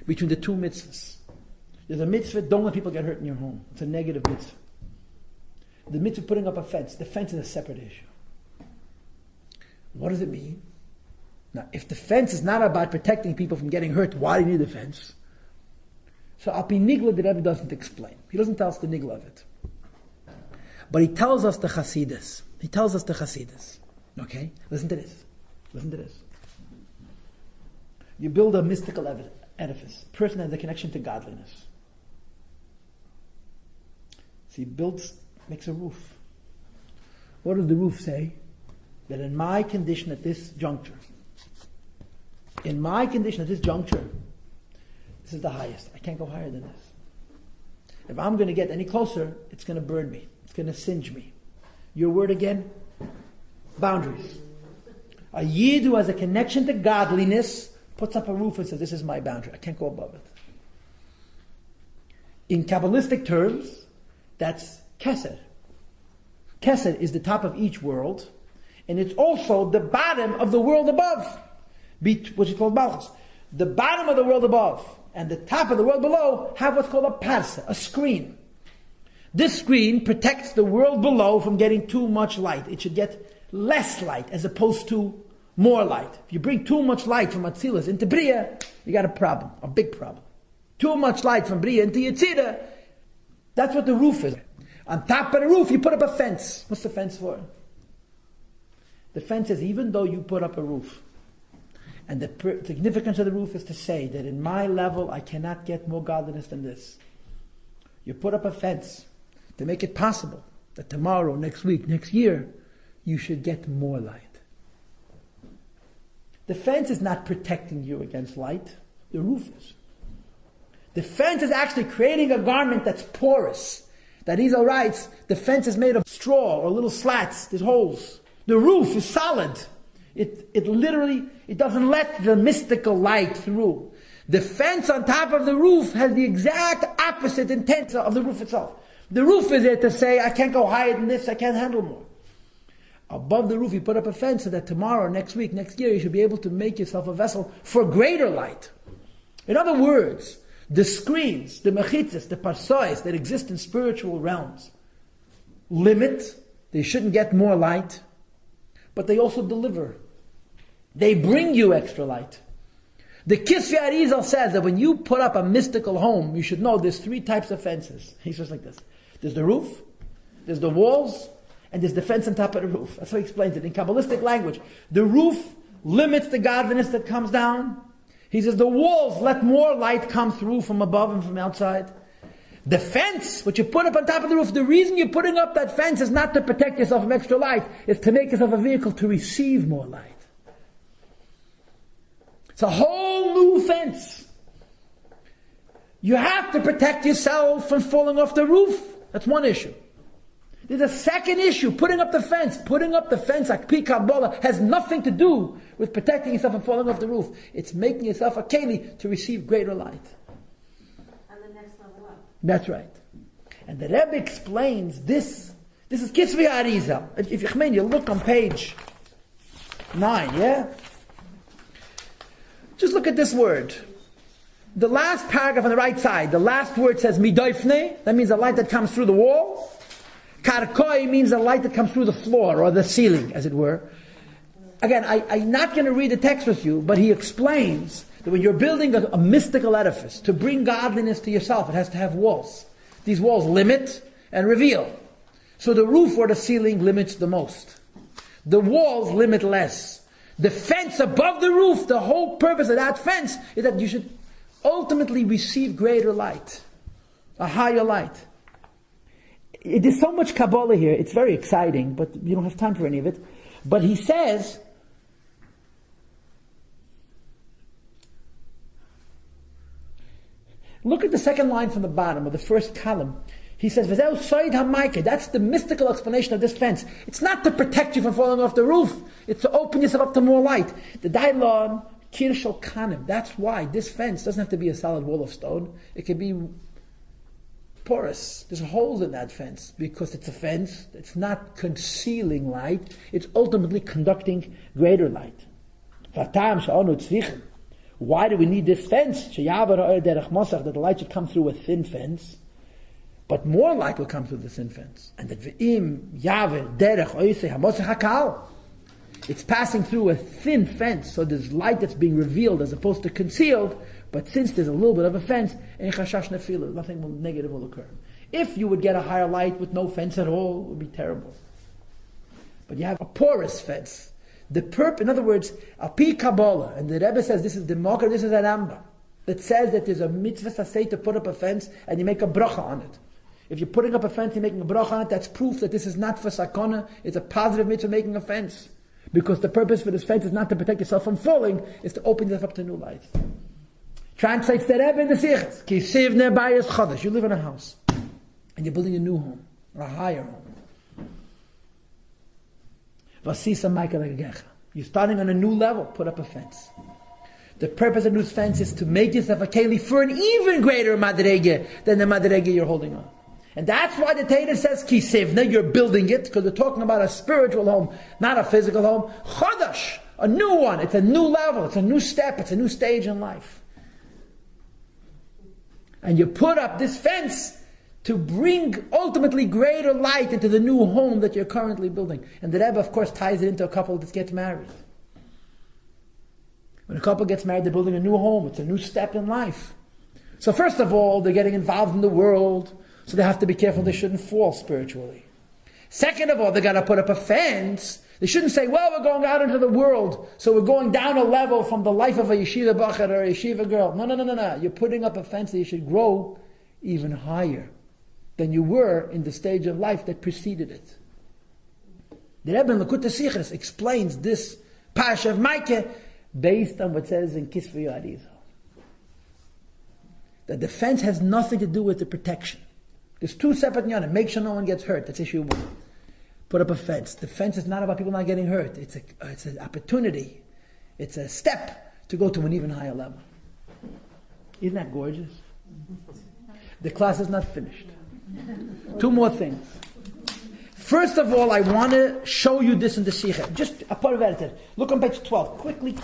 between the two mitzvahs. There's a mitzvah, don't let people get hurt in your home. It's a negative mitzvah. The mitzvah putting up a fence, the fence is a separate issue. What does it mean? Now, if the fence is not about protecting people from getting hurt, why do you need the fence? So Api Nigla, the Rebbe doesn't explain. He doesn't tell us the Nigla of it. But he tells us the Chasidus. Okay? Listen to this. You build a mystical edifice. A person has a connection to godliness. So he makes a roof. What does the roof say? That in my condition at this juncture, this is the highest. I can't go higher than this. If I'm going to get any closer, it's going to burn me. It's going to singe me. Your word again? Boundaries. A yid who has a connection to godliness puts up a roof and says, this is my boundary. I can't go above it. In Kabbalistic terms, that's kesed. Kesed is the top of each world, and it's also the bottom of the world above, which is called Malchus. The bottom of the world above and the top of the world below have what's called a parsa, a screen. This screen protects the world below from getting too much light. It should get less light as opposed to more light. If you bring too much light from Atzilus into Bria, you got a problem, a big problem. Too much light from Bria into Yetzirah, that's what the roof is. On top of the roof, you put up a fence. What's the fence for? The fence is, even though you put up a roof, and the significance of the roof is to say that in my level, I cannot get more godliness than this. You put up a fence to make it possible that tomorrow, next week, next year, you should get more light. The fence is not protecting you against light. The roof is. The fence is actually creating a garment that's porous. That Arizal writes, the fence is made of straw or little slats. There's holes. The roof is solid. It literally doesn't let the mystical light through. The fence on top of the roof has the exact opposite intent of the roof itself. The roof is there to say, I can't go higher than this, I can't handle more. Above the roof, you put up a fence so that tomorrow, next week, next year, you should be able to make yourself a vessel for greater light. In other words, the screens, the mechitzas, the parsayas that exist in spiritual realms limit, they shouldn't get more light, but they also deliver. They bring you extra light. The Kisvei Arizal says that when you put up a mystical home, you should know there's 3 types of fences. He says like this. There's the roof, there's the walls, and there's the fence on top of the roof. That's how he explains it in Kabbalistic language. The roof limits the godliness that comes down. He says the walls let more light come through from above and from outside. The fence, which you put up on top of the roof, the reason you're putting up that fence is not to protect yourself from extra light, it's to make yourself a vehicle to receive more light. It's a whole new fence. You have to protect yourself from falling off the roof. That's one issue. There's a second issue, putting up the fence. Putting up the fence, Akpi Kabbalah, has nothing to do with protecting yourself from falling off the roof. It's making yourself a keli to receive greater light. And the next level up. That's right. And the Rebbe explains this. This is Kisvei Arizal. If you look on page 9, yeah? Just look at this word. The last paragraph on the right side, the last word says tivneh. That means the light that comes through the wall. Karkoi means the light that comes through the floor or the ceiling, as it were. again, I'm not going to read the text with you, but he explains that when you're building a mystical edifice, to bring godliness to yourself, it has to have walls. These walls limit and reveal. So the roof or the ceiling limits the most. The walls limit less. The fence above the roof, the whole purpose of that fence is that you should ultimately receive greater light, a higher light. It is so much Kabbalah here, it's very exciting, but you don't have time for any of it. But he says, look at the second line from the bottom of the first column. He says, that's the mystical explanation of this fence. It's not to protect you from falling off the roof. It's to open yourself up to more light. The Dailon, Kirshal Kanim. That's why this fence doesn't have to be a solid wall of stone. It can be porous. There's holes in that fence because it's a fence. It's not concealing light. It's ultimately conducting greater light. Why do we need this fence? That the light should come through a thin fence. But more light will come through the thin fence. And that it's passing through a thin fence, so there's light that's being revealed as opposed to concealed. But since there's a little bit of a fence, nothing negative will occur. If you would get a higher light with no fence at all, it would be terrible. But you have a porous fence. In other words, Alpi Kabbalah, and the Rebbe says this is the Mokar, this is a Rambam, that says that there's a mitzvah saseh to put up a fence and you make a bracha on it. If you're putting up a fence, you're making a bracha on it, that's proof that this is not for sakona, it's a positive mitzvah making a fence. Because the purpose for this fence is not to protect yourself from falling, it's to open yourself up to new light. Translates the Rebbe in the Sichos. Ki tivneh bayit chadash. You live in a house, and you're building a new home, or a higher home. Vasisa maika legagecha. You're starting on a new level, put up a fence. The purpose of this fence is to make yourself a keli for an even greater madrege than the madrege you're holding on. And that's why the Torah says ki tivneh, you're building it, because we're talking about a spiritual home, not a physical home. Chadash, a new one. It's a new level. It's a new step. It's a new stage in life. And you put up this fence to bring ultimately greater light into the new home that you're currently building. And the Rebbe, of course, ties it into a couple that gets married. When a couple gets married, they're building a new home. It's a new step in life. So first of all, they're getting involved in the world, so they have to be careful they shouldn't fall spiritually. Second of all, they got to put up a fence. They shouldn't say, well, we're going out into the world, so we're going down a level from the life of a yeshiva bachar or a yeshiva girl. No. You're putting up a fence that you should grow even higher than you were in the stage of life that preceded it. The Rebbe in Likutei Sichos explains this Parsha of Micah based on what says in Kisvei Arizal. That the fence has nothing to do with the protection. There's two separate nyanim. Make sure no one gets hurt. That's issue one. Put up a fence. The fence is not about people not getting hurt. It's an opportunity. It's a step to go to an even higher level. Isn't that gorgeous? The class is not finished. Two more things. First of all, I want to show you this in the Sichos. Just a part of it. Look on page 12. Quickly.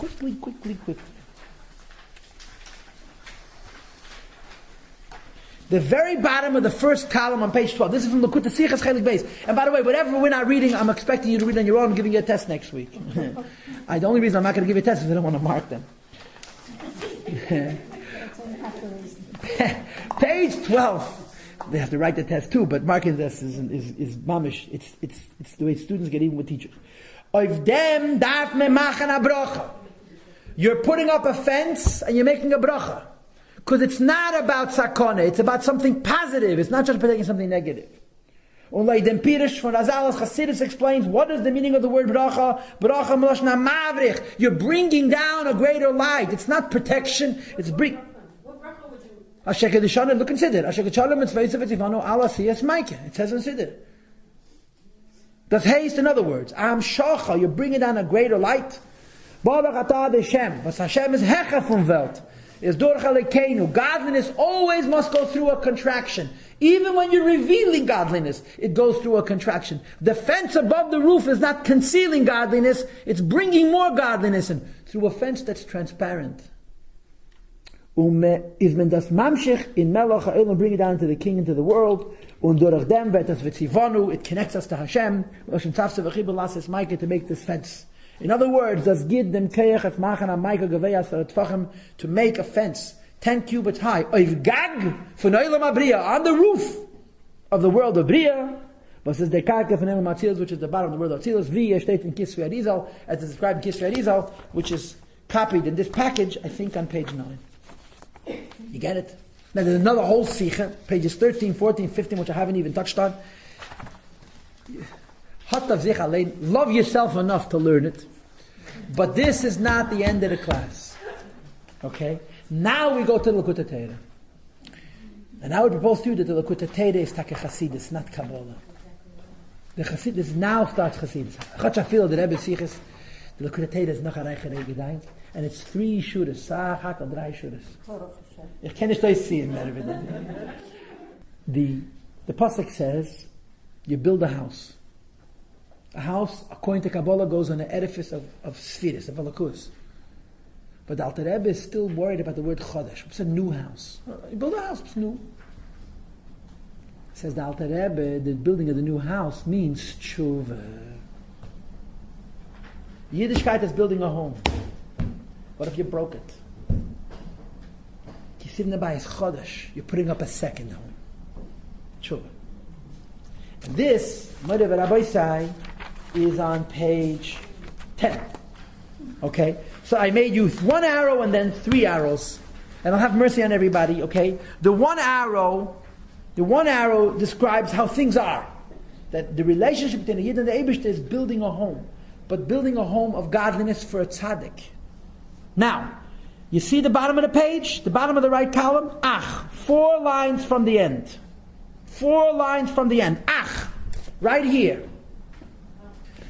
The very bottom of the first column on page 12. This is from Likutei Sichos Chelik Beis. And by the way, whatever we're not reading, I'm expecting you to read on your own. I'm giving you a test next week. The only reason I'm not going to give you a test is I don't want to mark them. Page 12. They have to write the test too, but marking this is mamish. It's the way students get even with teachers. You're putting up a fence and you're making a bracha. Because it's not about sakona, it's about something positive. It's not just protecting something negative. Only the Pirish from Arizal Chassidus explains what is the meaning of the word bracha. Bracha melashna mavrich. You're bringing down a greater light. It's not protection. It's bring. What bracha would you? Asher kedushanim. Look and Siddur. Asher kedushanim mitzvah v'tzivanu ala siyas Micah. It says in Siddur. That's haste. In other words, am shacha. You're bringing down a greater light. Balach atah Hashem. But Hashem is hecha from welt. Is godliness always must go through a contraction. Even when you're revealing godliness, it goes through a contraction. The fence above the roof is not concealing godliness, it's bringing more godliness in through a fence that's transparent. Bring it down to the king, into the world. It connects us to Hashem to make this fence In other words, das gid dem keich ef machen am Michael Geveyas Tfachim to make a fence 10 cubits high, oiv gag von Olam Abriya, on the roof of the world of Briya, was is the karka von Olam Atzilus, which is the bottom of the world of Atzilus, wie steht in Kisvei Arizal, as it's described in Kisvei Arizal, which is copied in this package, I think on page 9. You get it? Now there's another whole Sicha, pages 13, 14, 15, which I haven't even touched on. Love yourself enough to learn it. But this is not the end of the class. Okay? Now we go to the Likutei. And I would propose to you that the Likutei is Take Chasidus, not Kabbalah. The Chasidus now starts Chasidus. I feel the Rebbe Sichos, the Likutei is noch a reiche Regedein, and it's 3 shuras, Sach, Hakel, 3 shuras. Ich kann nicht euch sehen, mehr oder The Pasuk says, you build a house. A house, according to Kabbalah, goes on an edifice of spheres, of alakus. But the Alter Rebbe is still worried about the word chadash. It's a new house. You build a house, it's new. Says the Alter Rebbe, the building of the new house means tshuva. Yiddishkeit is building a home. What if you broke it? You sit in the bayit chadash, you're putting up a second home. Tshuva. And this, Mother Rabbi Sai, is on page 10. Okay? So I made you 1 arrow and then 3 arrows. And I'll have mercy on everybody, okay? The one arrow describes how things are. That the relationship between the Yid and the Eibishter is building a home. But building a home of godliness for a tzaddik. Now, you see the bottom of the page? The bottom of the right column? 4 lines from the end. 4 lines from the end. Right here.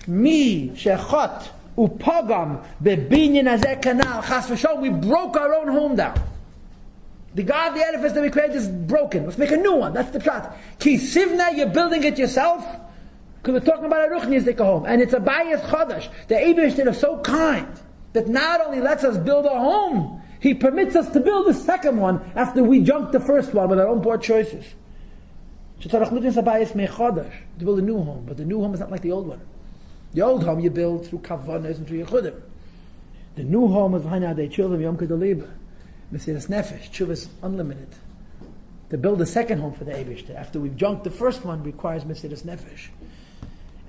Mi shechot upagam bebinyan azeh kanal chas v'shom. We broke our own home down. The godly edifice that we created is broken. Let's make a new one. That's the shot. Ki tivneh, you're building it yourself. Because we're talking about a ruchnias home, and it's a bayit chadash. The Eibishter is so kind that not only lets us build a home, He permits us to build a second one after we junked the first one with our own poor choices. To build a new home, but the new home is not like the old one. The old home you build through kavanas and through yichudim. The new home is v'hanadei tshuva yom kedoliba. Mesiras nefesh, tshuva is unlimited. To build a second home for the Eibishter after we've junked the first one requires mesiras nefesh.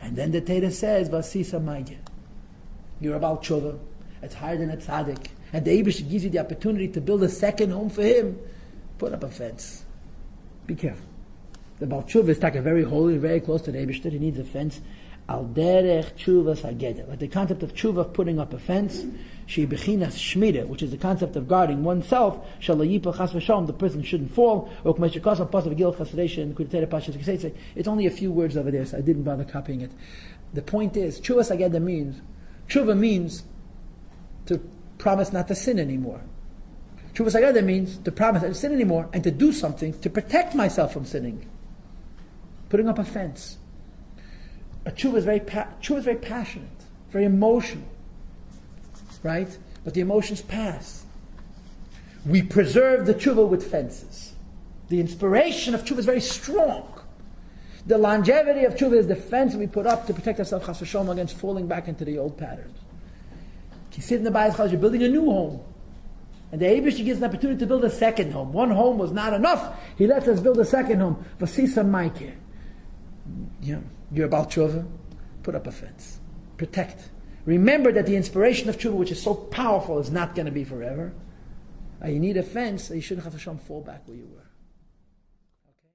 And then the Torah says vasisa maigeh. You're about tshuva. It's higher than a tzaddik, and the Eibishter gives you the opportunity to build a second home for him. Put up a fence. Be careful. The Baal Tshuva is very holy, very close to the Eibishter. He needs a fence. Al derech tshuva sageda. Like the concept of tshuva of putting up a fence. She bechinas shmira, which is the concept of guarding oneself. Shal-yipol chas v'shalom, the person shouldn't fall. Or k'meshikasam pasav gil chasdei in Likutei Parsha Ki Teitzei. It's only a few words over there, so I didn't bother copying it. The point is, tshuva sageda means to promise not to sin anymore. Tshuva sageda means to promise not to sin anymore and to do something to protect myself from sinning. Putting up a fence. A tshuva is very passionate, very emotional, right? But the emotions pass. We preserve the tshuva with fences. The inspiration of tshuva is very strong. The longevity of tshuva is the fence we put up to protect ourselves chas v'shalom against falling back into the old patterns. You sit in the bayit chadash, you're building a new home. And the Eibishter gives an opportunity to build a second home. One home was not enough. He lets us build a second home. Vasisa maikeh. You're about tshuva, put up a fence. Protect. Remember that the inspiration of tshuva, which is so powerful, is not going to be forever. You need a fence, so you shouldn't have to fall back where you were.